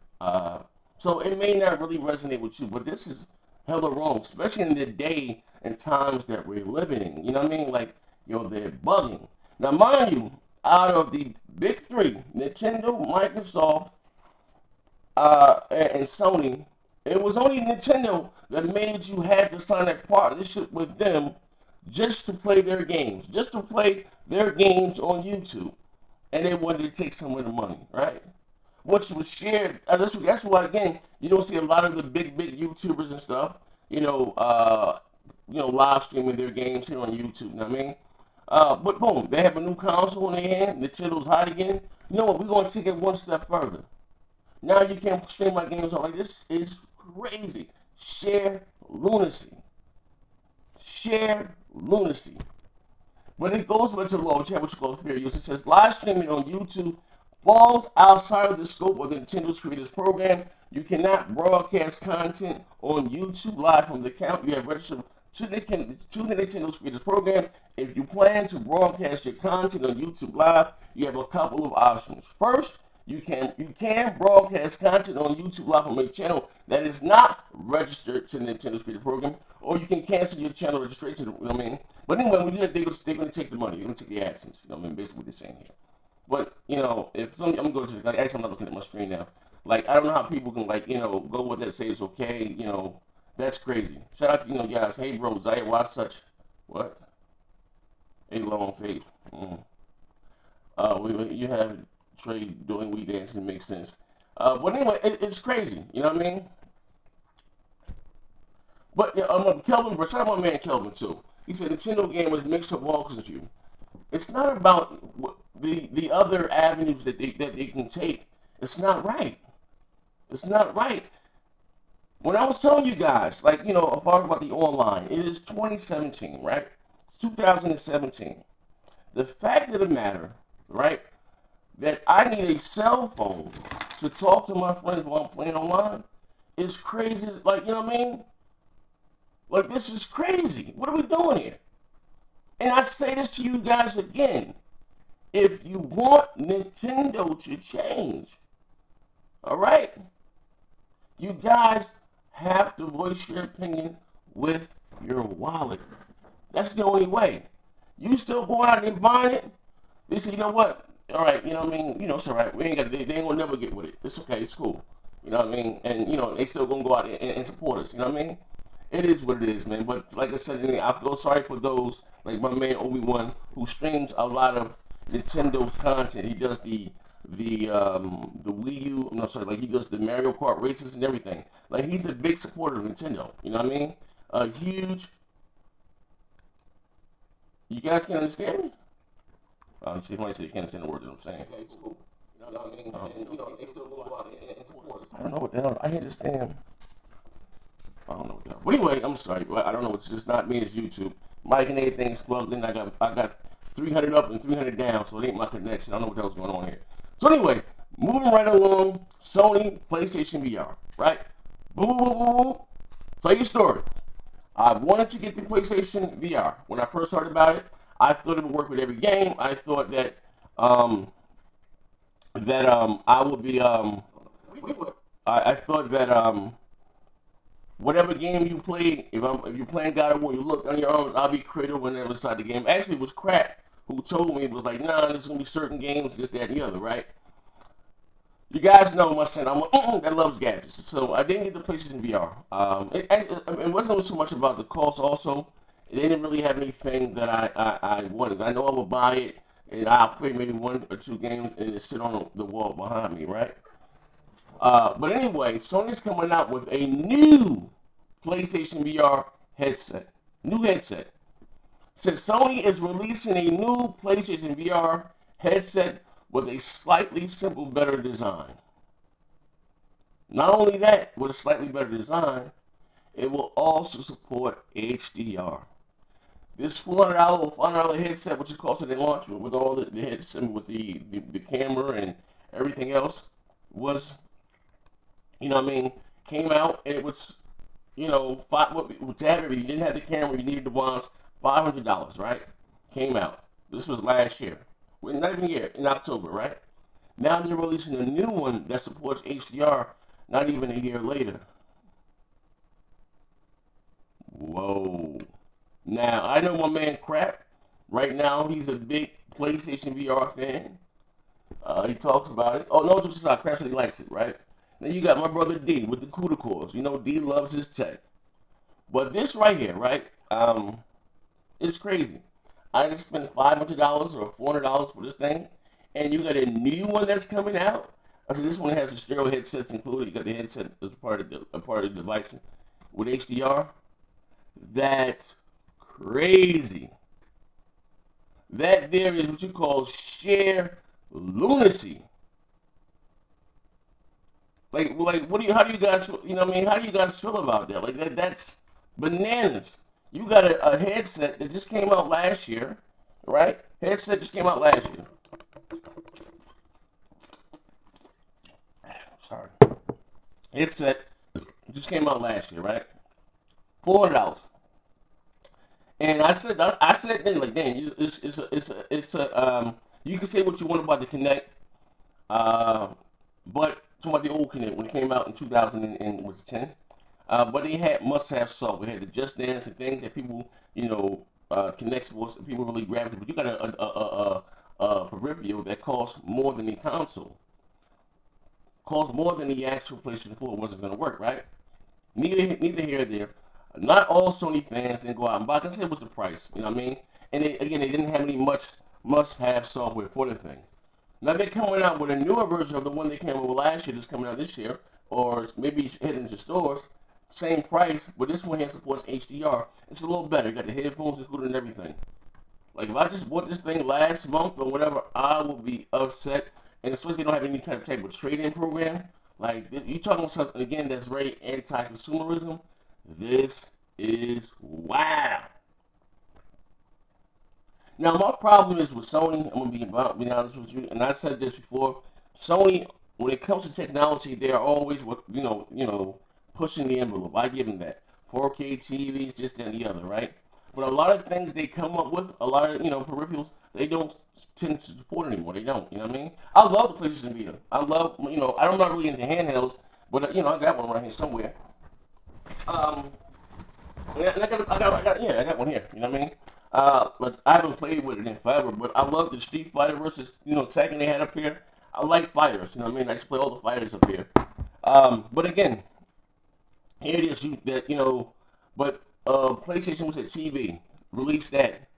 So it may not really resonate with you, but this is hella wrong, especially in the day and times that we're living in. You know what I mean? Like, yo, they're bugging. Now, mind you, out of the big three, Nintendo, Microsoft, and Sony, it was only Nintendo that made you have to sign a partnership with them just to play their games, just to play their games on YouTube. And they wanted to take some of the money, right? Which was shared. That's why, again, you don't see a lot of the big YouTubers and stuff, you know, live streaming their games here on YouTube. You know what I mean? But boom, they have a new console in their hand. Nintendo's hot again. You know what? We're going to take it one step further. Now you can't stream my games on. Like, this is crazy. Share lunacy. Share lunacy. But it goes back to the law, which you have what's called fair use. It says live streaming on YouTube falls outside of the scope of the Nintendo's Creators Program. You cannot broadcast content on YouTube live from the account you have registered to the Nintendo's Creators Program. If you plan to broadcast your content on YouTube live, you have a couple of options. First, you can broadcast content on YouTube live from a channel that is not registered to the Nintendo's Creators Program, or you can cancel your channel registration. You know what I mean? But anyway, when you do that, they're going to take the money. They're going to take the AdSense. You know what I mean? Basically what they're saying here. But, you know, I'm going to go to, like, actually I'm not looking at my screen now. Like, I don't know how people can, like, you know, go with that, say it's okay, you know, that's crazy. Shout out to, you know, guys, hey, bro, Zaire, why such, what? A long face. You have trade doing we dancing makes sense. But anyway, it's crazy, you know what I mean? But, Kelvin, shout out my man Kelvin, too. He said, Nintendo game was mixed up walks with you. It's not about the other avenues that they can take. It's not right. It's not right. When I was telling you guys, like, you know, I talked about the online, it is 2017, right? 2017. The fact of the matter, right, that I need a cell phone to talk to my friends while I'm playing online is crazy. Like, you know what I mean? Like, this is crazy. What are we doing here? And I say this to you guys again. If you want Nintendo to change, all right, you guys have to voice your opinion with your wallet. That's the only way. You still go out and buying it, they say, you know what? All right, you know what I mean? You know, it's all right. They ain't gonna never get with it. It's okay. It's cool. You know what I mean? And, you know, they still gonna go out and support us. You know what I mean? it is what it is, man. But like I said, I feel sorry for those like my man Obi-Wan who streams a lot of Nintendo's content. He does the Wii U. No, sorry, like he does the Mario Kart races and everything. Like he's a big supporter of Nintendo. You know what I mean? A huge. You guys can understand me? See, somebody said you can't understand the word that I'm saying. Okay, cool. You know what I mean? And, you know, they still go out and support us. I don't know what the hell. I understand. I don't know what the hell. But anyway, I'm sorry. I don't know. It's just not me. It's YouTube. Mike and everything's plugged in. I got 300 up and 300 down, so it ain't my connection. I don't know what the hell's going on here. So anyway, moving right along. Sony PlayStation VR. Right? Boom, boom, boom, boom. Tell your story. I wanted to get the PlayStation VR. When I first heard about it, I thought it would work with every game. I thought that I would be I thought that whatever game you play, if you're playing God of War, you look on your arms, I'll be creative whenever inside the game. Actually, it was Crap who told me, it was like, nah, there's gonna be certain games, this, that, and the other, right? You guys know my son, I'm that loves gadgets, so I didn't get the PlayStation VR. It wasn't so much about the cost. Also, they didn't really have anything that I wanted. I know I would buy it, and I'll play maybe 1 or 2 games, and it sit on the wall behind me, right? But anyway, Sony's coming out with a new PlayStation VR headset. New headset. Since Sony is releasing a new PlayStation VR headset with a slightly simple, better design. Not only that, with a slightly better design, it will also support HDR. This $400 or $500 headset, which is costing a launch with all the headsets, with the camera and everything else, was, you know what I mean, came out, and it was, you know, you didn't have the camera, you needed the wands, $500, right? Came out. This was last year. Well, not even a year, in October, right? Now they're releasing a new one that supports HDR not even a year later. Whoa. Now, I know my man Crap. Right now, he's a big PlayStation VR fan. He talks about it. Oh, no, just not. Crap said he likes it, right? Then you got my brother D with the CUDA cores. You know, D loves his tech. But this right here, right? It's crazy. I just spent $500 or $400 for this thing, and you got a new one that's coming out. I said this one has the stereo headsets included. You got the headset as part of the device with HDR. That's crazy. That there is what you call sheer lunacy. Like, how do you guys, you know what I mean? How do you guys feel about that? Like, that's bananas. You got a headset that just came out last year, right? Headset just came out last year. Sorry. Headset just came out last year, right? $400. And I said, like, dang, you can say what you want about the Kinect, but talking about the old Kinect when it came out in 2010. But they had must-have software. They had the Just Dance and things that people, you know, Kinect sports, people really gravitate. But you got a peripheral that costs more than the console. Costs more than the actual PlayStation 4 wasn't going to work, right? Neither here or there. Not all Sony fans didn't go out and buy. I can say it was the price, you know what I mean? And they didn't have any must-have software for the thing. Now they're coming out with a newer version of the one they came out with last year that's coming out this year, or maybe heading into stores. Same price, but this one here supports HDR. It's a little better. You got the headphones included and everything. Like, if I just bought this thing last month or whatever, I would be upset. And especially if they don't have any kind of type of trade-in program. Like, you talking about something, again, that's very anti-consumerism. This is wow. Now, my problem is with Sony. I'm going to be honest with you. And I said this before. Sony, when it comes to technology, they are always, you know, pushing the envelope. I give them that. 4K TVs, just that and the other, right? But a lot of things they come up with, a lot of, you know, peripherals, they don't tend to support anymore. They don't, you know what I mean? I love the PlayStation Vita. I love, you know, I'm not really into handhelds, but, you know, I got one right here somewhere. I got one here, you know what I mean? But I haven't played with it in forever, but I love the Street Fighter versus, you know, Tekken they had up here. I like fighters, you know what I mean? I just play all the fighters up here. But again, here it is, But PlayStation was at TV, released that,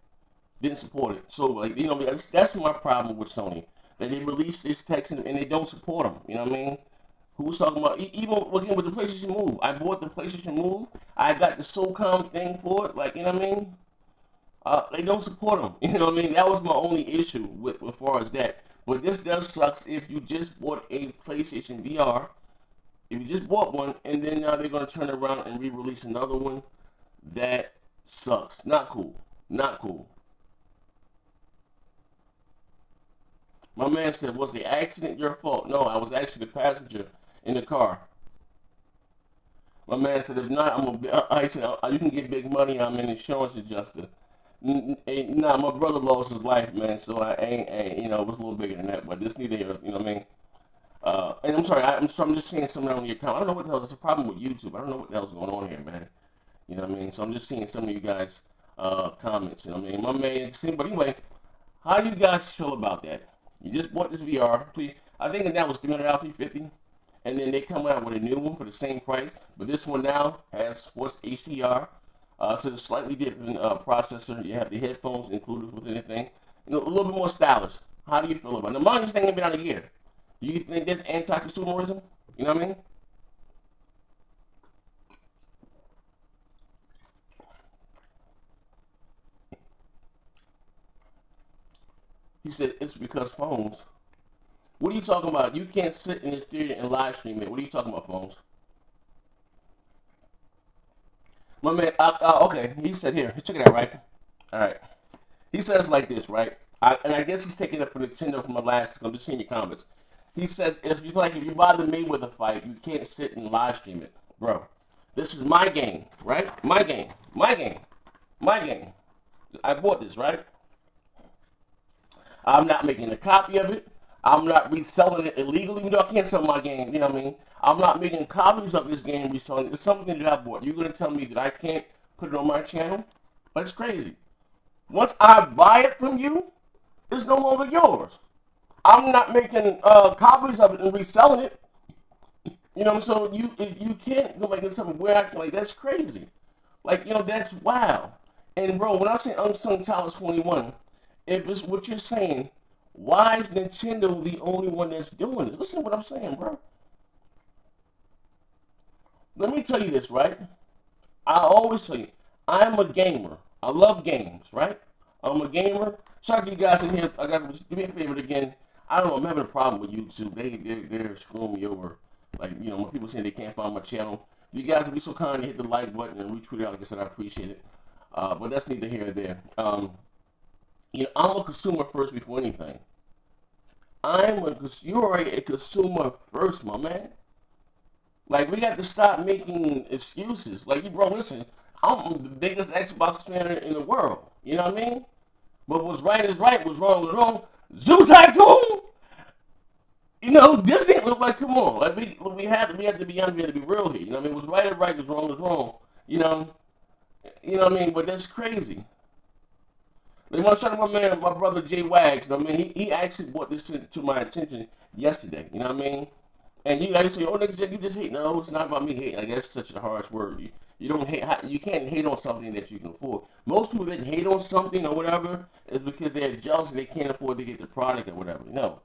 didn't support it. So like, you know, that's my problem with Sony. That they release this text and they don't support them. You know what I mean? Who's talking about even again with the PlayStation Move? I bought the PlayStation Move. I got the SOCOM thing for it. Like, you know what I mean? They don't support them. You know what I mean? That was my only issue with as far as that. But this does sucks if you just bought a PlayStation VR. If you just bought one and then now they're gonna turn around and re-release another one, that sucks. Not cool. Not cool. My man said, was the accident your fault? No, I was actually the passenger in the car. My man said, if not, I said, you can get big money. I'm an insurance adjuster. Nah, my brother lost his life, man. So I ain't, you know, it was a little bigger than that. But this neither here, you know what I mean? And I'm sorry, I'm just seeing something on your account. I don't know what the hell, there's a problem with YouTube. I don't know what the hell's going on here, man. You know what I mean? So I'm just seeing some of you guys' comments. You know what I mean? My man, but anyway, how do you guys feel about that? You just bought this VR. Please, I think that was $300, $350, and then they come out with a new one for the same price. But this one now has what's HDR, so it's a slightly different processor. You have the headphones included with anything. You know, a little bit more stylish. How do you feel about it? The longest thing has been out a year. Do you think that's anti-consumerism? You know what I mean? He said it's because phones. What are you talking about? You can't sit in the theater and live stream it. What are you talking about, phones? My man, okay, he said here, check it out, right? All right. He says like this, right? And I guess he's taking it from Nintendo from the last, I'm just seeing your comments. He says, if you buy the Mayweather fight, you can't sit and live stream it. Bro, this is my game, right? My game. My game. My game. I bought this, right? I'm not making a copy of it. I'm not reselling it illegally. You know, I can't sell my game. You know what I mean? I'm not making copies of this game reselling it. It's something that I bought. You're going to tell me that I can't put it on my channel? But it's crazy. Once I buy it from you, it's no longer yours. I'm not making copies of it and reselling it. You know, so you can't go back and tell me where I can, like, that's crazy. Like, you know, that's wow. And bro, when I say Unsung Talent 21, if it's what you're saying, why is Nintendo the only one that's doing this? Listen to what I'm saying, bro. Let me tell you this, right? I always tell you, I'm a gamer. I love games, right? I'm a gamer. Shout out to you guys in here. Do me a favor again. I don't know, I'm having a problem with YouTube. They're screwing me over. Like, you know, when people say they can't find my channel, you guys would be so kind to hit the like button and retweet it out. Like I said, I appreciate it. But that's neither here nor there. You know, I'm a consumer first before anything. You're a consumer first, my man. Like, we got to stop making excuses. Like, bro, listen, I'm the biggest Xbox fan in the world. You know what I mean? But what's right is right, what's wrong is wrong. Zoo Tycoon! You know, Disney look like, come on. Like, we have to be honest, we have to be real here. You know what I mean? What's right is right, what's wrong is wrong. You know what I mean? But that's crazy. They want to shout out my man, my brother Jay Wags. You know what I mean? He actually brought this to my attention yesterday. You know what I mean? And you guys say, oh, niggas, you just hate. No, it's not about me hating. I guess such a harsh word. You don't hate. You can't hate on something that you can afford. Most people that hate on something or whatever is because they're jealous and they can't afford to get the product or whatever. No.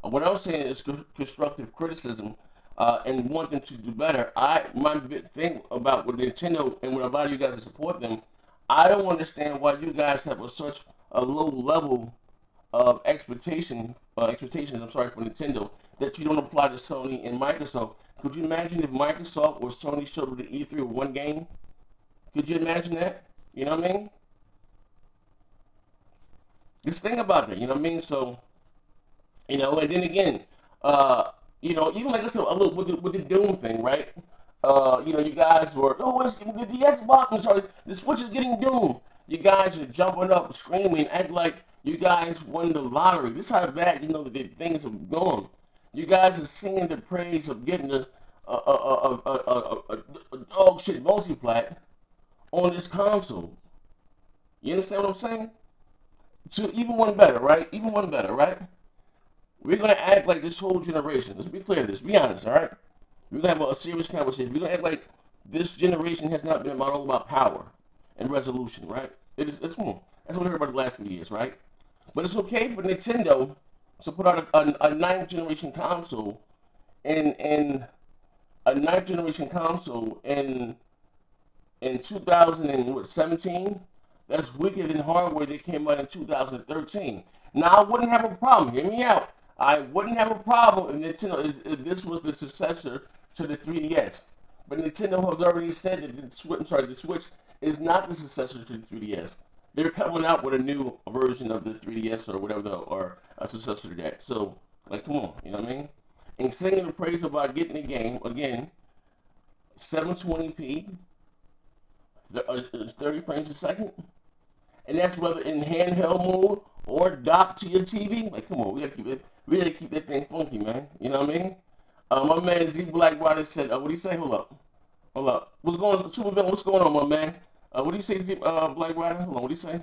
What I'm saying is constructive criticism and want them to do better. My big thing about with Nintendo and with a lot of you guys that support them, I don't understand why you guys have such a low level of expectations, I'm sorry, for Nintendo, that you don't apply to Sony and Microsoft. Could you imagine if Microsoft or Sony showed up at E3 with one game? Could you imagine that? You know what I mean? Just think about that, you know what I mean? So, you know, and then again, you know, even like I said, a little with the Doom thing, right? You know, you guys were, oh, it's the Xbox, I'm sorry, the Switch is getting Doom. You guys are jumping up, screaming, act like you guys won the lottery. This is how bad, you know, the things have gone. You guys are singing the praise of getting a dog shit multiplat on this console. You understand what I'm saying? So even one better, right? Even one better, right? We're gonna act like this whole generation. Let's be clear. This, be honest, all right? We're gonna have a serious conversation. We're gonna act like this generation has not been all about power and resolution, right? That's what we heard about the last few years, right? But it's okay for Nintendo to put out a ninth generation console in a ninth generation console in 2017. That's weaker than hardware that came out in 2013. Now I wouldn't have a problem. Hear me out. I wouldn't have a problem if Nintendo if this was the successor to the 3DS. But Nintendo has already said that the Switch is not the successor to the 3DS. They're coming out with a new version of the 3DS or whatever, or a successor to that. So, like, come on, you know what I mean? And singing the praise about getting the game, again, 720p, 30 frames a second, and that's whether in handheld mode or docked to your TV. Like, come on, we gotta keep that thing funky, man. You know what I mean? My man Z Blackwater said, what do you say? Hold up. What's going on, Supervillain? What's going on, my man? What do you say, Z Blackwater? Hold on, what do you say?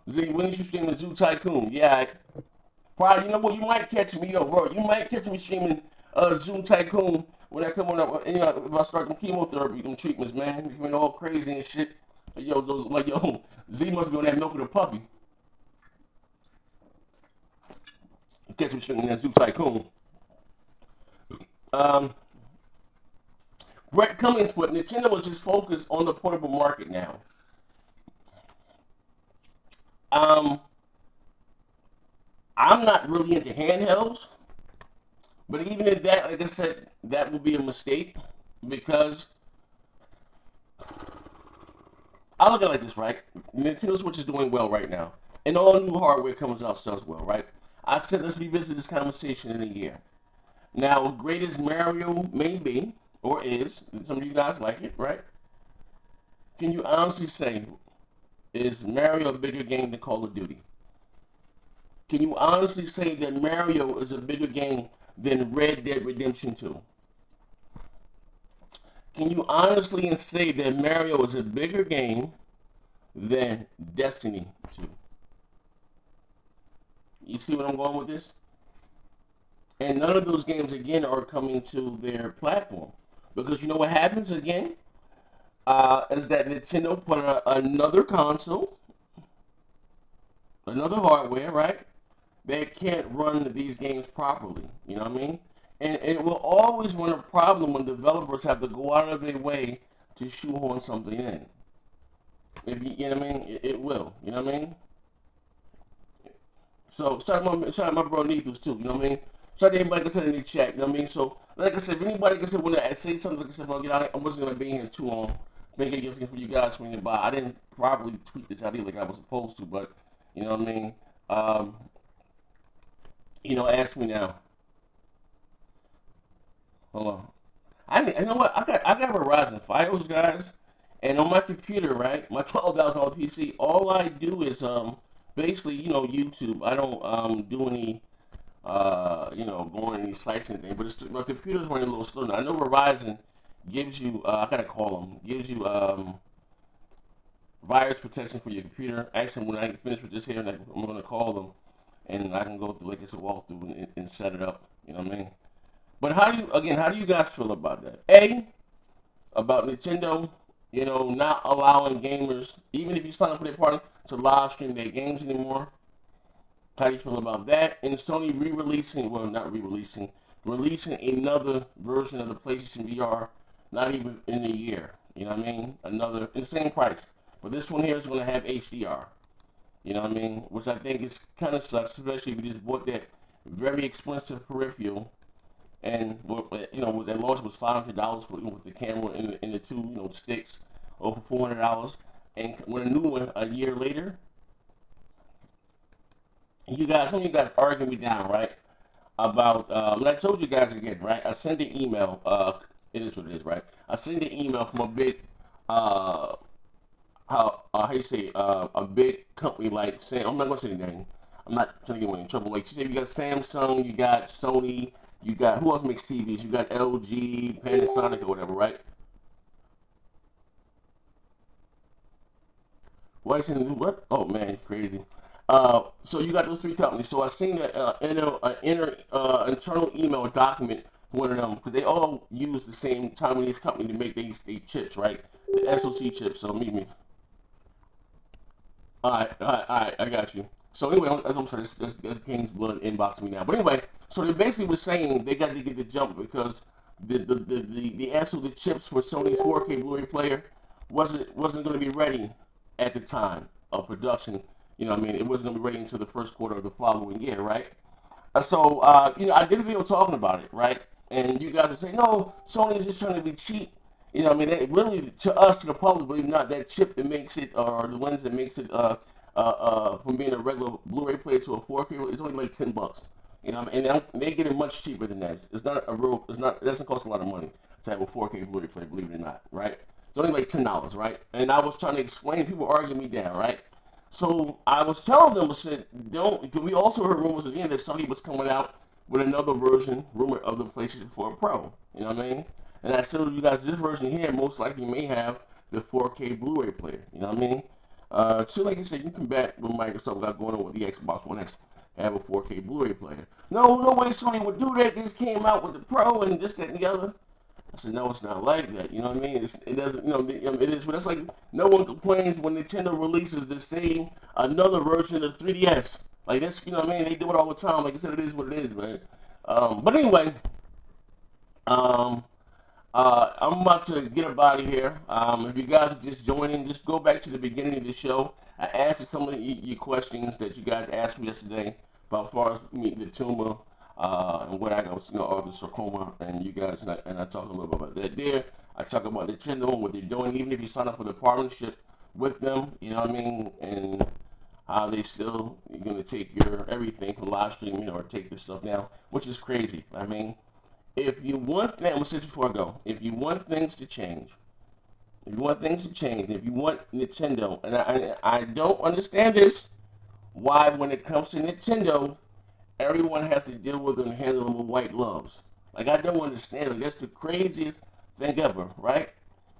Z, when did you stream the Zoo Tycoon? Yeah, probably. You know what? You might catch me, bro. You might catch me streaming Zoo Tycoon when I come on up. You know, if I start them chemotherapy, them treatments, man, becoming all crazy and shit. Yo, Z must be on that milk of the puppy. Catch me streaming that Zoo Tycoon. Brett Cummings put, Nintendo is just focused on the portable market now. I'm not really into handhelds, but even at that, like I said, that would be a mistake because I look at it like this, right? Nintendo Switch is doing well right now, and all new hardware comes out sells well, right? I said let's revisit this conversation in a year. Now, great as Mario may be, or is, some of you guys like it, right? Can you honestly say, is Mario a bigger game than Call of Duty? Can you honestly say that Mario is a bigger game than Red Dead Redemption 2? Can you honestly say that Mario is a bigger game than Destiny 2? You see what I'm going with this? And none of those games, again, are coming to their platform. Because you know what happens, again, is that Nintendo put out another console, another hardware, right? That can't run these games properly. You know what I mean? And it will always run a problem when developers have to go out of their way to shoehorn something in. If you know what I mean? It will. You know what I mean? So, shout out my bro Neethus too. You know what I mean? Shout out to everybody that said in the chat. You know what I mean? So, like I said, if anybody can say want to say something, like I said, I wasn't going to be here too long. Thank you for you guys swinging by. I didn't probably tweet this out either like I was supposed to, but you know what I mean? Ask me now. Hold on. You know what? I got Verizon Fios, guys, and on my computer, right, my $12,000 PC, all I do is basically YouTube. I don't do any go on any sites and anything, but my computer's running a little slow now. I know Verizon gives you I gotta call them, gives you virus protection for your computer. Actually, when I finish with this here, I'm gonna call them and I can go through like it's a walkthrough and set it up. You know what I mean? But how do you guys feel about that? About Nintendo, not allowing gamers, even if you sign up for their partner, to live stream their games anymore. How do you feel about that? And Sony releasing another version of the PlayStation VR, not even in a year. You know what I mean? Another, the same price. But this one here is going to have HDR. You know what I mean? Which I think is kind of sucks, especially if you just bought that very expensive peripheral. And, that launch was $500 with the camera and the two, sticks, over $400. And with a new one a year later, some of you guys arguing me down, right? About, and I told you guys again, right? I sent an email, it is what it is, right? I sent an email from a big, how you say, a big company like, I'm not going to say the name. I'm not trying to get in trouble. Like, she said, you got Samsung, you got Sony, you got, who else makes TVs? You got LG, Panasonic, or whatever, right? What? Oh, man, it's crazy. So you got those three companies. So I seen an internal email document one of them, because they all use the same Taiwanese company to make these chips, right? The SoC chips. So meet me. Alright, I got you. So anyway, as I'm sorry, that's King's Blood inboxing me now. But anyway, so they basically were saying they got to get the jump because the chips for Sony's 4K Blu-ray player wasn't going to be ready at the time of production. You know what I mean? It wasn't going to be ready until the first quarter of the following year, right? So, you know, I did a video talking about it, right? And you guys would say, no, Sony is just trying to be cheap. You know, I mean, they really, to us, to the public, believe not, that chip that makes it, or the lens that makes it, from being a regular Blu-ray player to a 4K, it's only like $10. You know, and they get it much cheaper than that. It's not a real, it doesn't cost a lot of money to have a 4K Blu-ray player, believe it or not, right? It's only like $10, right? And I was trying to explain, people arguing me down, right? So I was telling them, I said, don't, because we also heard rumors again that Sony was coming out with another version, rumor of the PlayStation 4 Pro. You know what I mean? And I said to you guys, this version here most likely may have the 4K Blu-ray player. You know what I mean? So like I said, you can bet what Microsoft got going on with the Xbox One X have a 4K Blu-ray player. No way Sony would do that. They just came out with the Pro and this, that, and the other. I said, no, it's not like that. You know what I mean? It doesn't, you know, it is, but that's like, no one complains when Nintendo releases the same, another version of the 3DS. Like, that's, you know what I mean? They do it all the time. Like I said, it is what it is, man. But anyway, I'm about to get up out of here. If you guys are just joining, just go back to the beginning of the show. I answered some of your questions that you guys asked me yesterday about as far as the tumor and what I got, you know, all the sarcoma, and you guys, and I talk a little bit about that there. I talk about Nintendo and what they're doing, even if you sign up for the partnership with them, you know what I mean, and how they still going to take your everything from live streaming or take this stuff down, which is crazy. I mean, if you want, I'm going to say this before I go, if you want things to change, if you want Nintendo, and I don't understand this, why when it comes to Nintendo, everyone has to deal with and handle them with white gloves. Like, I don't understand it. That's the craziest thing ever, right?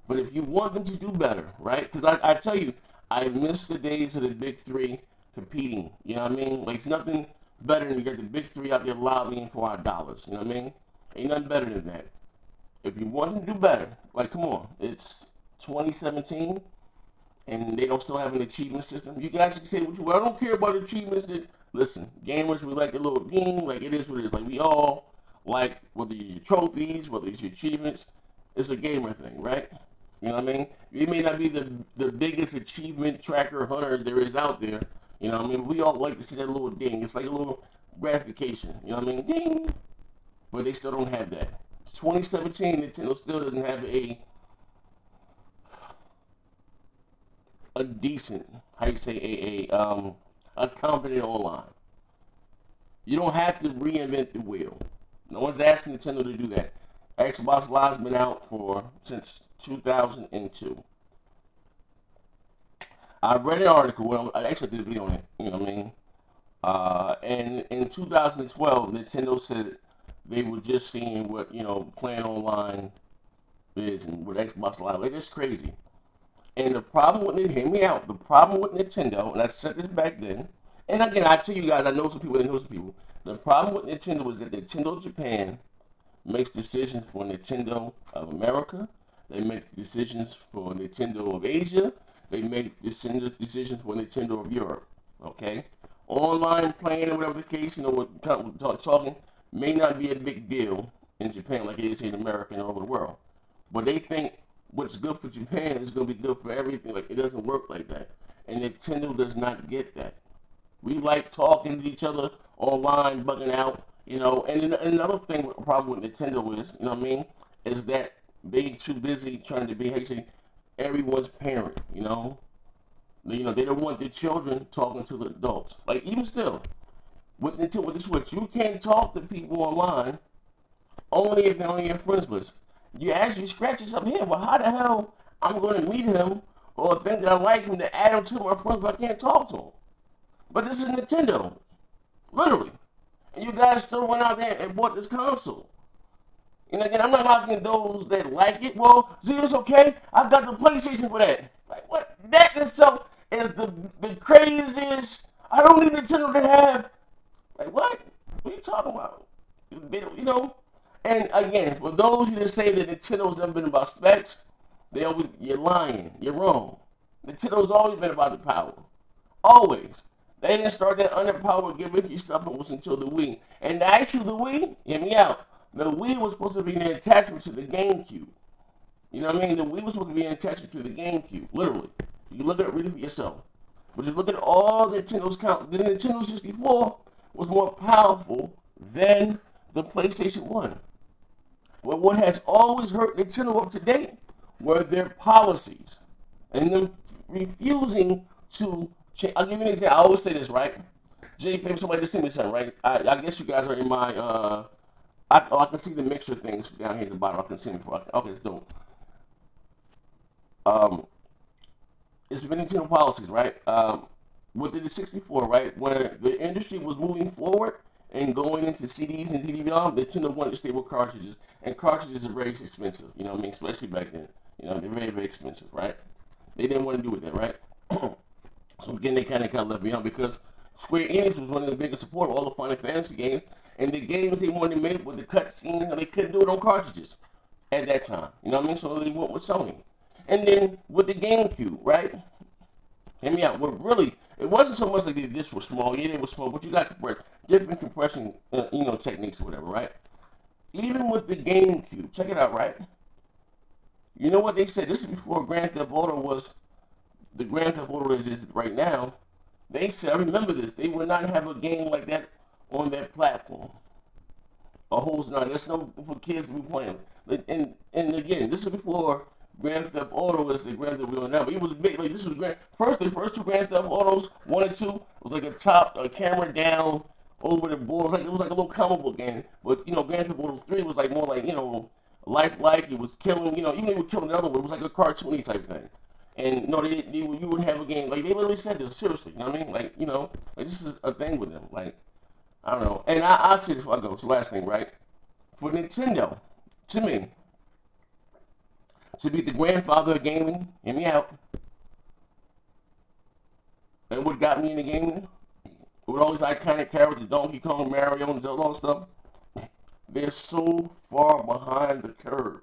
But if you want them to do better, right? Because I tell you, I miss the days of the big three competing. You know what I mean? Like, it's nothing better than you get the big three out there lobbying for our dollars. You know what I mean? Ain't nothing better than that. If you want them to do better, like, come on. It's 2017, and they don't still have an achievement system. You guys can say what you want. I don't care about achievements. Listen, gamers, we like a little game. Like, it is what it is. Like, we all like, whether your trophies, whether it's your achievements, it's a gamer thing, right? You know what I mean? It may not be the biggest achievement tracker hunter there is out there. You know what I mean? We all like to see that little ding. It's like a little gratification. You know what I mean? Ding! But they still don't have that. It's 2017, Nintendo still doesn't have a decent, how you say, a competent online. You don't have to reinvent the wheel. No one's asking Nintendo to do that. Xbox Live's been out since 2002. I read an article, I actually did a video on it, you know what I mean? And in 2012, Nintendo said they were just seeing what, you know, playing online is and with Xbox Live. Like, it's crazy. And the problem with hear me out, the problem with Nintendo, and I said this back then, and again, I tell you guys, I know some people, the problem with Nintendo is that Nintendo Japan makes decisions for Nintendo of America, they make decisions for Nintendo of Asia, they make decisions for Nintendo of Europe, okay? Online playing or whatever the case, you know, what talking may not be a big deal in Japan like it is in America and all over the world. But they think what's good for Japan is going to be good for everything. Like, it doesn't work like that. And Nintendo does not get that. We like talking to each other online, bugging out, you know. And another thing, problem with Nintendo is, you know what I mean, is that they too busy trying to be, how you say, everyone's parent, you know. You know, they don't want their children talking to the adults. Like, even still, with Nintendo, with the Switch, you can't talk to people online only if they're on your friends list. You actually scratch yourself here, well, how the hell I'm going to meet him or think that I like him to add him to my friends if I can't talk to him? But this is Nintendo, literally. And you guys still went out there and bought this console. You know, again, I'm not knocking those that like it. Well, see, it's okay. I've got the PlayStation for that. Like, what? That itself is the craziest. I don't need Nintendo to have. Like, what? What are you talking about? You know? And again, for those who say that Nintendo's never been about specs, you're lying. You're wrong. Nintendo's always been about the power. Always. They didn't start that underpowered gimmicky stuff until the Wii. And actually the Wii, hear me out, the Wii was supposed to be an attachment to the GameCube. You know what I mean? The Wii was supposed to be an attachment to the GameCube, literally. You can look at it, read it for yourself. But you look at all the Nintendo's count, the Nintendo 64 was more powerful than the PlayStation 1. But what has always hurt Nintendo up to date were their policies. And them refusing to change. I'll give you an example. I always say this, right? JP, somebody just sent me something, right? I guess you guys are in my, I can see the mixer things down here at the bottom. I can see them before. Okay, let's do it. It's been Nintendo policies, right? With the 64, right? When the industry was moving forward and going into CDs and DVD-ROM, Nintendo wanted to stay with cartridges. And cartridges are very expensive, you know what I mean? Especially back then. You know, they're very, very expensive, right? They didn't want to do with that, right? So again, they kind of left behind because Square Enix was one of the biggest supporters of all the Final Fantasy games. And the games they wanted to make with the cutscenes, they couldn't do it on cartridges at that time. You know what I mean? So they went with Sony. And then with the GameCube, right? Hear me out. Well, really, it wasn't so much like the discs were small. Yeah, they were small, but you got different compression, techniques or whatever, right? Even with the GameCube, check it out, right? You know what they said? This is before Grand Theft Auto was the Grand Theft Auto that is right now. They said, I remember this, they would not have a game like that on their platform. A whole nine. That's no for kids to be playing. And again, this is before Grand Theft Auto was the Grand Theft Auto now. But it was big. Like this was the first two Grand Theft Autos, 1 and 2, was like a camera down over the board. It was like a little comic book game. But Grand Theft Auto 3 was like more like lifelike. It was killing. Even if it was killing the other one, it was like a cartoony type thing. And you wouldn't have a game like they literally said this seriously. You know what I mean? Like this is a thing with them. Like I don't know. And I'll say this before I go. It's the last thing, right? For Nintendo, to me, to be the grandfather of gaming, hear me out. And what got me into gaming, with all these iconic characters, Donkey Kong, Mario, and all that stuff, they're so far behind the curve.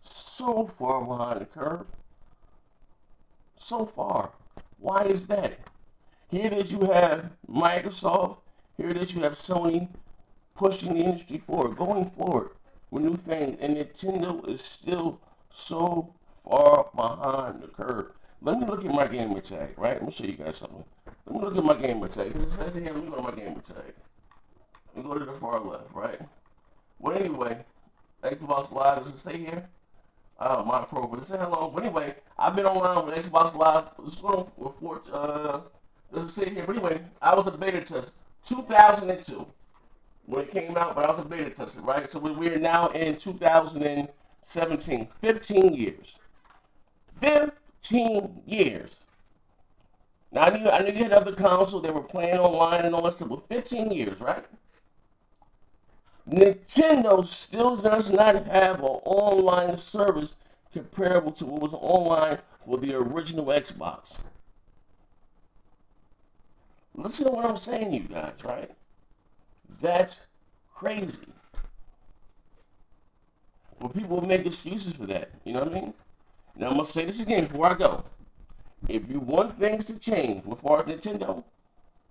So far behind the curve. So far. Why is that? Here it is, you have Microsoft. Here it is, you have Sony pushing the industry forward, going forward with new things. And Nintendo is still so far behind the curve. Let me look at my gamer tag, right? Let me show you guys something. Let me look at my gamer tag. Because it says here, let me go to my gamer tag. Let me go to the far left, right? Well, anyway, Xbox Live, does it say here? My profile. Does it say how long? But anyway, I've been online with Xbox Live. It's going for does it say here? But anyway, I was a beta tester. 2002 when it came out, but I was a beta tester, right? So we're now in 2017. 15 years. 15 years. Now, I knew you had other consoles that were playing online and all that stuff, but 15 years, right? Nintendo still does not have an online service comparable to what was online for the original Xbox. Listen to what I'm saying, you guys, right? That's crazy. But people make excuses for that. You know what I mean? Now, I'm going to say this again before I go. If you want things to change as far as Nintendo,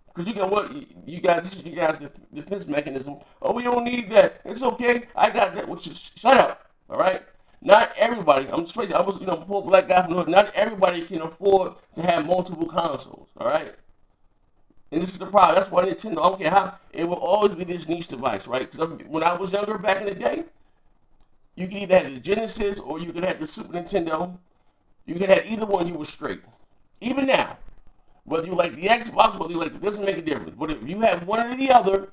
because you got what? This is you guys' defense mechanism. Oh, we don't need that. It's okay. I got that. Shut up. All right? Not everybody, I was poor black guy from the hood. Not everybody can afford to have multiple consoles. All right? And this is the problem. That's why Nintendo, I don't care how, it will always be this niche device, right? Because when I was younger back in the day, you could either have the Genesis or you could have the Super Nintendo. You could have either one, you were straight. Even now, whether you like the Xbox, whether you like it, doesn't make a difference. But if you have one or the other,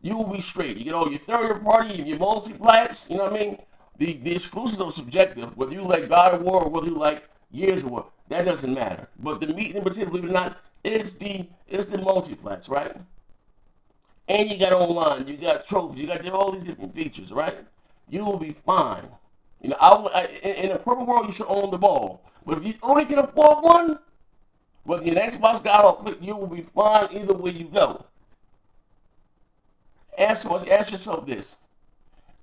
you will be straight. You get all your third party, your multiplats, you know what I mean? The exclusives are subjective. Whether you like God of War or whether you like Gears of War, that doesn't matter. But the meat in particular, believe it or not, is the multiplats, right? And you got online, you got trophies, you got all these different features, right? You will be fine. In a perfect world, you should own the ball. But if you only can afford one, whether you're an Xbox guy or click, you will be fine either way you go. Ask yourself this.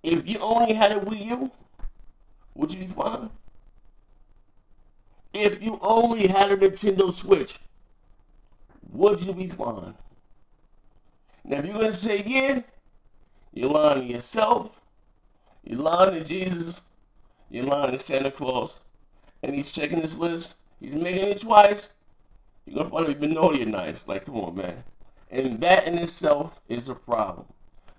If you only had a Wii U, would you be fine? If you only had a Nintendo Switch, would you be fine? Now, if you're going to say yeah, you're lying to yourself, you're lying to Jesus, you're lying to Santa Claus, and he's checking this list, he's making it twice, you're going to find out you've been naughty and nice. Like, come on, man. And that in itself is a problem.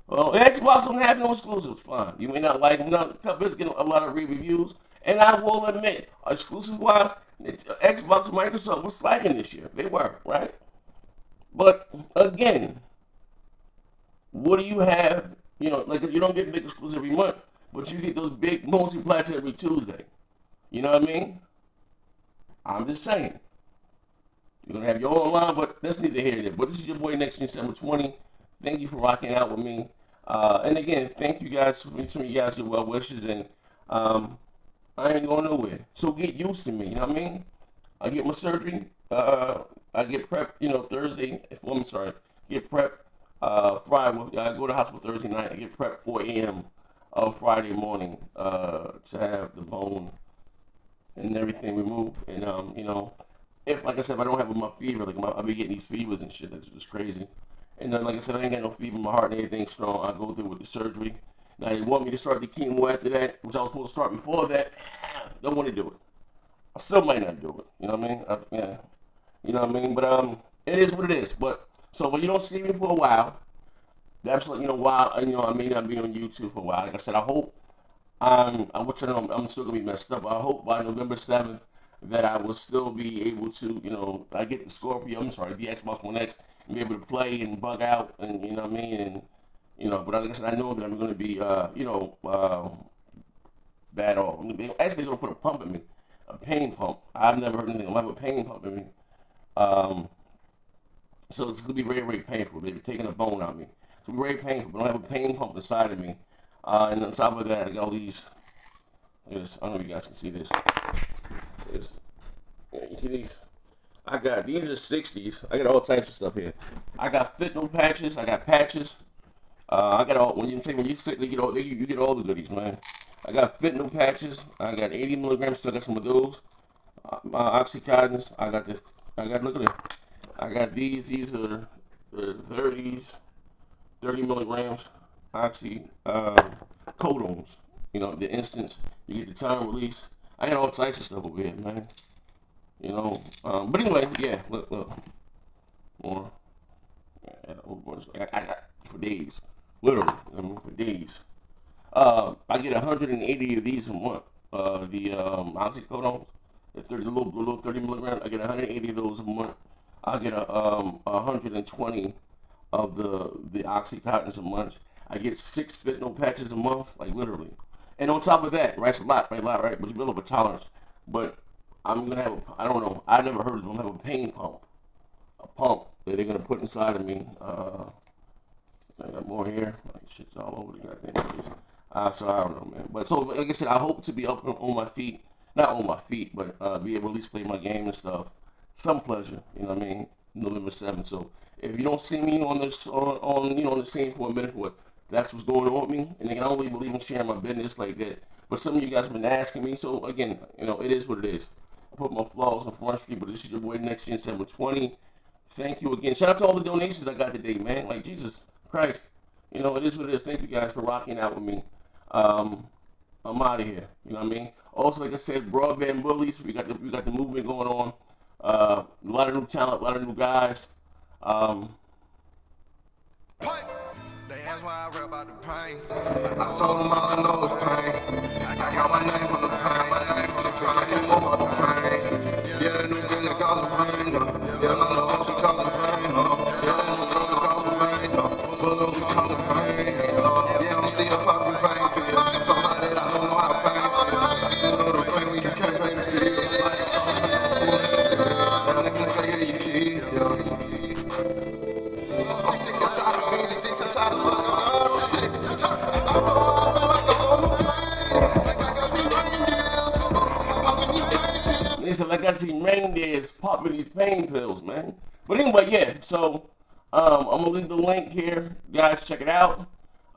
Well, Xbox don't have no exclusives, fine. You may not like them. It's getting a lot of reviews. And I will admit, exclusive-wise, Xbox and Microsoft was slacking this year. They were, right? But, again, what do you have? You know, like, you don't get big exclusives every month, but you get those big multiplats every Tuesday. You know what I mean? I'm just saying. You're going to have your own line, but that's neither here nor there. But this is your boy, Next December 20. Thank you for rocking out with me. And again, thank you guys for some of you guys your well wishes, and I ain't going nowhere. So get used to me, you know what I mean? I get my surgery. I get prepped, you know, Thursday. Get prepped Friday. I go to the hospital Thursday night. I get prepped 4 a.m. Friday morning to have the bone and everything removed. And you know, if like I said, if I don't have my fever, like I'll be getting these fevers and shit. That's just crazy. And then, like I said, I ain't got no fever, my heart and everything's strong. I go through with the surgery. Now, they want me to start the chemo after that, which I was supposed to start before that. Don't want to do it. I still might not do it. You know what I mean? Yeah. You know what I mean? But it is what it is. But so when you don't see me for a while, that's like, you know, while I may not be on YouTube for a while. Like I said, I hope I'm still gonna be messed up. I hope by November 7th that I will still be able to, you know, I get the the Xbox One X, and be able to play and bug out, and you know what I mean, and you know, but like I said, I know that I'm going to be, you know, bad off. They're actually going to put a pump in me, a pain pump. I've never heard anything. I'm going to have a pain pump in me. So it's going to be very, very painful. They've taking a bone out of me. It's going to be very painful, but I don't have a pain pump inside of me. And on top of that, I got all these, I don't know if you guys can see this. Yeah, you see these? These are 60s. I got all types of stuff here. I got fentanyl patches. I got patches. I got all, when you sick, you get all the goodies, man. I got fentanyl patches. I got 80 milligrams, so I got some of those. Oxycontins. Look at it. I got these are the 30 milligrams. Codones. You know, the instance, you get the time release. I got all types of stuff over here, man. You know, but anyway, yeah, look. More. I got for days. Literally, for days. I get 180 of these a month. The oxycodones, the little 30 milligrams. I get 180 of those a month. I get 120 of the oxycontins a month. I get 6 fentanyl patches a month, like literally. And on top of that, right, it's a lot, right? But you build up a tolerance. But I'm gonna have I don't know. I never heard of them. I'm gonna have a pain pump, a pump that they're gonna put inside of me. I got more here. Like shit's all over the goddamn place. So I don't know, man. But so like I said, I hope to be up on my feet, not on my feet, but be able to at least play my game and stuff. Some pleasure, you know what I mean? November 7th. So if you don't see me on this on the scene for a minute, that's what's going on with me. And again, I don't really believe in sharing my business like that. But some of you guys have been asking me, so again, you know, it is what it is. I put my flaws on Front Street, but this is your boy Next December 20. Thank you again. Shout out to all the donations I got today, man. Like Jesus Christ, you know, it is what it is. Thank you guys for rocking out with me. I'm out of here. You know what I mean? Also, like I said, broadband bullies. We got the movement going on. A lot of new talent, a lot of new guys. They asked why I rap about the pain. I told them all I know is pain. I got my name from the pain. I can't move out the pain. Yeah, that new thing that causes pain, though. Yeah, my little she causing pain, though. Yeah, that new thing that causes pain, though. Pull up, we causing pain, yeah, I'm still popping pain pills. Somebody that I don't know how pain feels. You know the pain when you can't pay the bills. And I can tell you you kid, I'm sick and tired of being sick and tired of love. Listen, like I see reindeers popping these pain pills, man. But anyway, yeah, so I'm gonna leave the link here. Guys, check it out.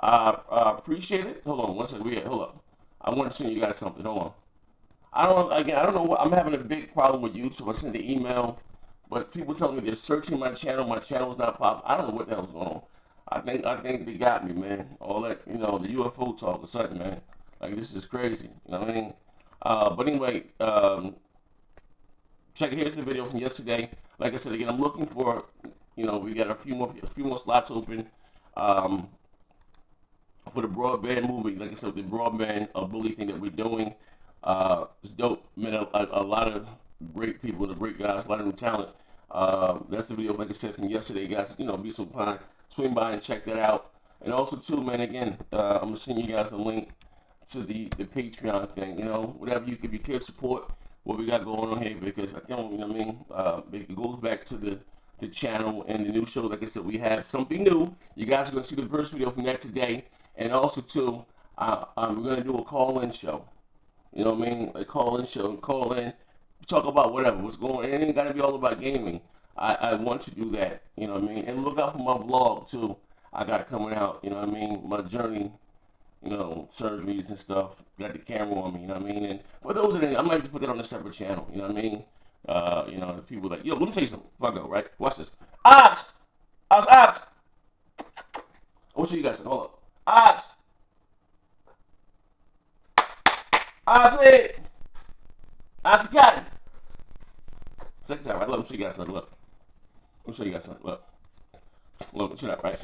I appreciate it. Hold on one second. Hold up. I want to send you guys something. Hold on. I don't know what, I'm having a big problem with YouTube. I sent the email, but people tell me they're searching my channel. My channel's not popping. I don't know what the hell's going on. I think they got me, man. All that, the UFO talk or something, man. Like, this is crazy. You know what I mean? But anyway, here's the video from yesterday. Like I said, again, I'm looking for, we got a few more slots open. For the broadband movie, like I said, the broadband bully thing that we're doing, it's dope. Man, a lot of great people, the great guys, a lot of new talent. That's the video, like I said, from yesterday, guys. Be so kind, swing by and check that out. And also, too, man, again, I'm gonna send you guys a link to the Patreon thing. Whatever if you care support what we got going on here, because I don't, it goes back to the channel and the new show. Like I said, we have something new. You guys are gonna see the first video from that today. And also, too, we're going to do a call-in show. You know what I mean? A call-in show. Call in. Talk about whatever. What's going on. It ain't got to be all about gaming. I want to do that. You know what I mean? And look out for my vlog, too. I got coming out. You know what I mean? My journey, surgeries and stuff. Got the camera on me. You know what I mean? And for those of you, I might just put that on a separate channel. You know what I mean? The people like, let me tell you something. Before I go, right? Watch this. Ox! Ox! I'll show you guys something. Hold up. Ox it. Ox cotton. Check this out, right? Look, let me show you guys something. Look. Let me show you guys something. Look. Look, check it out, right?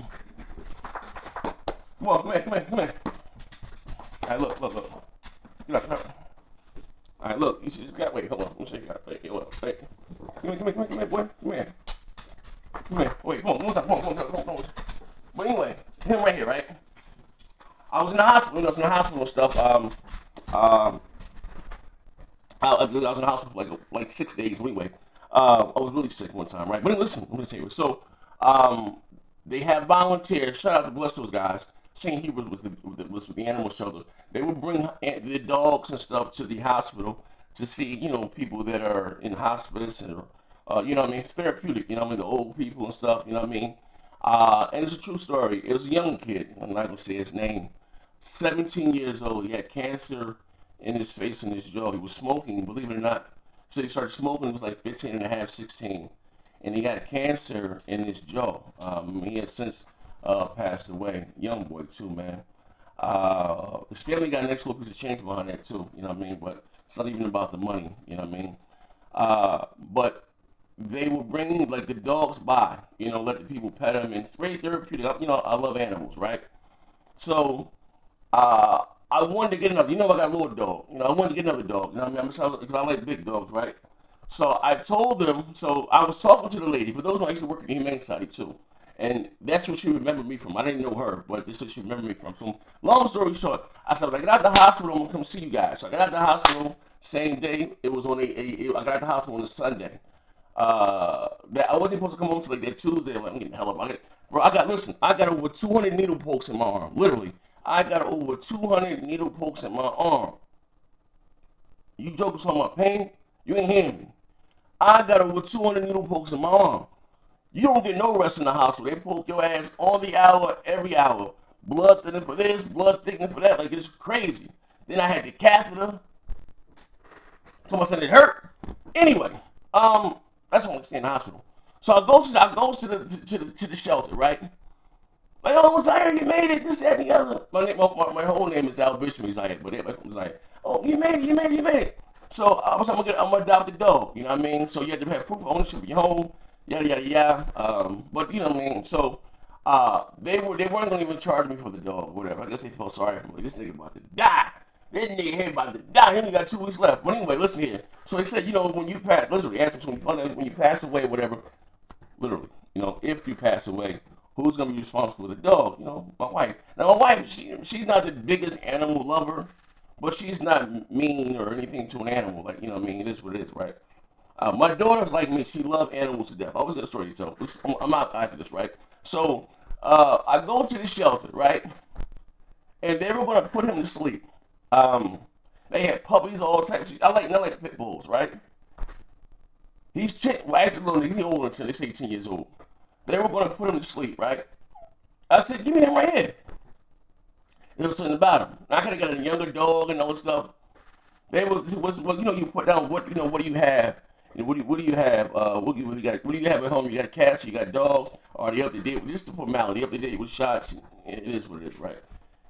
Come on, come here. Alright, look. Get up. Alright, look. You see this guy? Wait, hold on. Let me show you guys. Wait. Come here, boy. Come here. Wait, come on. But anyway, him right here, right? I was in the hospital, and stuff. I was in the hospital for like 6 days. Anyway, I was really sick one time, right? But listen, I'm gonna tell you. So, they have volunteers. Shout out to bless those guys. Saying he was with the animal shelter. They would bring the dogs and stuff to the hospital to see, people that are in hospice and, it's therapeutic. The old people and stuff. You know what I mean? And it's a true story. It was a young kid. I'm not gonna say his name. 17 years old. He had cancer in his face and his jaw. He was smoking, believe it or not. So he started smoking. He was like 15 and a half, 16. And he got cancer in his jaw. He has since passed away. Young boy, too, man. His family got an extra piece of change behind that, too. You know what I mean? But it's not even about the money. You know what I mean? But they will bring, the dogs by. Let the people pet them. And it's very therapeutic. I love animals, right? So, I wanted to get another. I got a little dog. I wanted to get another dog. You know what I mean? Because I like big dogs, right? So I told them. So I was talking to the lady. For those who used to work at the Humane Society too, and that's what she remembered me from. I didn't know her, but this is what she remembered me from. So long story short, I said, when I got out the hospital, I'm gonna come see you guys. So I got out the hospital same day. It was on I got out the hospital on a Sunday. That I wasn't supposed to come home until that Tuesday. I'm getting the hell up. I got over 200 needle pokes in my arm. Literally. I got over 200 needle pokes in my arm. You jokers talking about pain? You ain't hearing me. I got over 200 needle pokes in my arm. You don't get no rest in the hospital. They poke your ass on the hour, every hour. Blood thinning for this, blood thickening for that. It's crazy. Then I had the catheter. Someone said it hurt. Anyway, that's why I stay in the hospital. So I goes to the shelter, right? Like, oh, Zaire, you made it, this, that, and the other. My whole name is Al Bishop, Zaire, but everybody was like, oh, you made it. So I'm gonna adopt a dog, you know what I mean? So you have to have proof of ownership of your home, yada, yada, yada. But you know what I mean? So they weren't gonna even charge me for the dog, whatever. I guess they felt sorry for me. This nigga about to die. This nigga here about to die. He only got 2 weeks left. But anyway, listen here. So they said, when you pass, literally, ask them when you pass away, whatever, literally, if you pass away, who's going to be responsible for the dog? My wife. Now, my wife, she's not the biggest animal lover, but she's not mean or anything to an animal. Like, it is what it is, right? My daughter's like me. She loves animals to death. I always got a story to tell. I'm out after this, right? So, I go to the shelter, right? And they were going to put him to sleep. They had puppies, all types of shit. I like pit bulls, right? He's 10, well, actually, he's older than they say 10 years old. They were going to put him to sleep, right? I said, give me him right here. There was something about them. I could have got a younger dog and all this stuff. They was you know, you put down what, you know, what do you have? You know, what do you have? What do you have at home? You got cats, you got dogs. Are they up to date? Just the formality, up to date with shots. It is what it is, right?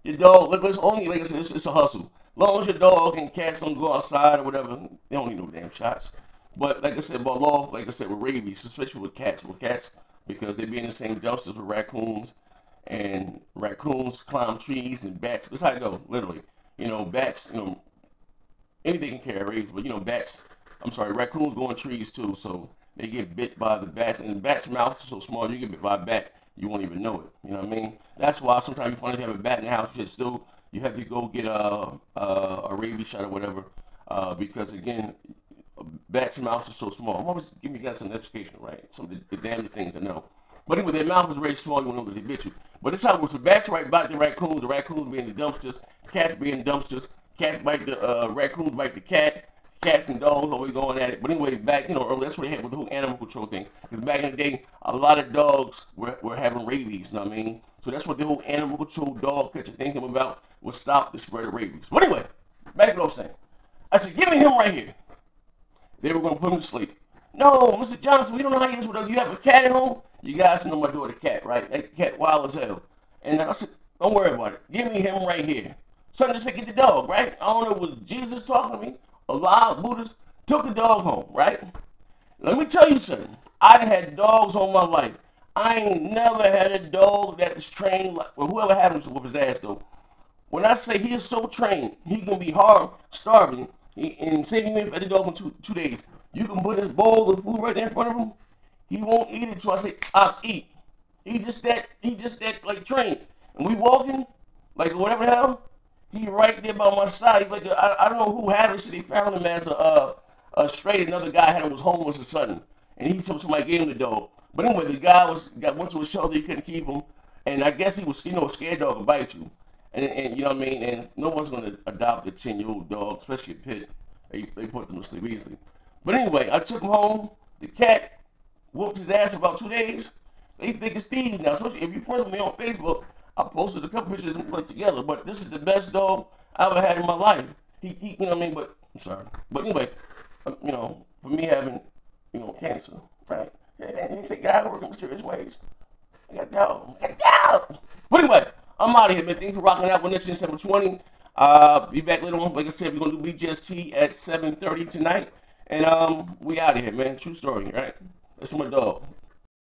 Your dog, look, it's only, like I said, it's a hustle. As long as your dog and cats don't go outside or whatever, they don't need no damn shots. But like I said, about law, like I said, with rabies, especially with cats, because they be in the same dumpsters with raccoons, and raccoons climb trees, and bats. That's how it go, literally. You know, bats, you know, anything can carry rabies, but you know, raccoons go in trees too, so they get bit by the bats, and the bat's mouth is so small, you get bit by a bat, you won't even know it. You know what I mean? That's why sometimes you find if you have a bat in the house, you have to go get a rabies shot or whatever, because again, a bat's mouth is so small. I'm always giving you guys some education, right? Some of the damage things I know. But anyway, their mouth is very small, you won't know that they bit you. But it's how it works. The bats right bite the raccoons be in the dumpsters, cats be in dumpsters, cats bite the raccoons bite the cat. Cats and dogs always going at it. But anyway, back, you know, earlier, that's what they had with the whole animal control thing. Because back in the day, a lot of dogs were having rabies, you know what I mean? So that's what the whole animal control dog catcher thing came about, was stop the spread of rabies. But anyway, back to what I was saying. I said, give me him right here. They were going to put him to sleep. No, Mr. Johnson, we don't know how you is with us. You have a cat at home? You guys know my daughter, cat, right? That cat wild as hell. And I said, don't worry about it. Give me him right here. Son just said, get the dog, right? I don't know, was Jesus talking to me? Allah, Buddhists, took the dog home, right? Let me tell you something. I had dogs all my life. I ain't never had a dog that's trained like, well, whoever had him to whoop his ass though. When I say he is so trained, he can be hard, starving, and say you at the dog in two days. You can put his bowl of food right there in front of him. He won't eat it, so I say, Ox, eat. He just that like trained. And we walking, like whatever the hell. He right there by my side. He like I don't know who had him. So they found him as a stray. Another guy had him, was homeless or something, and he told somebody gave him the dog. But anyway, the guy went to a shelter. He couldn't keep him, and I guess he was, you know, a scared dog will bite you, and you know what I mean. And no one's gonna adopt a 10-year-old dog, especially a pit. They put them to sleep easily. But anyway, I took him home. The cat whooped his ass for about 2 days. They think it's thieves now. Especially if you friends with me on Facebook. I posted a couple pictures of them put together, but this is the best dog I ever had in my life. He you know what I mean? But I'm sorry. But anyway, you know, for me having, you know, cancer, right? And he said, "God, I work in mysterious ways." I got dog. But anyway, I'm out of here, man. Thanks for rocking out with Next 720. Be back later on. Like I said, we're gonna do BGST at 7:30 tonight, and we out of here, man. True story, right? That's my dog.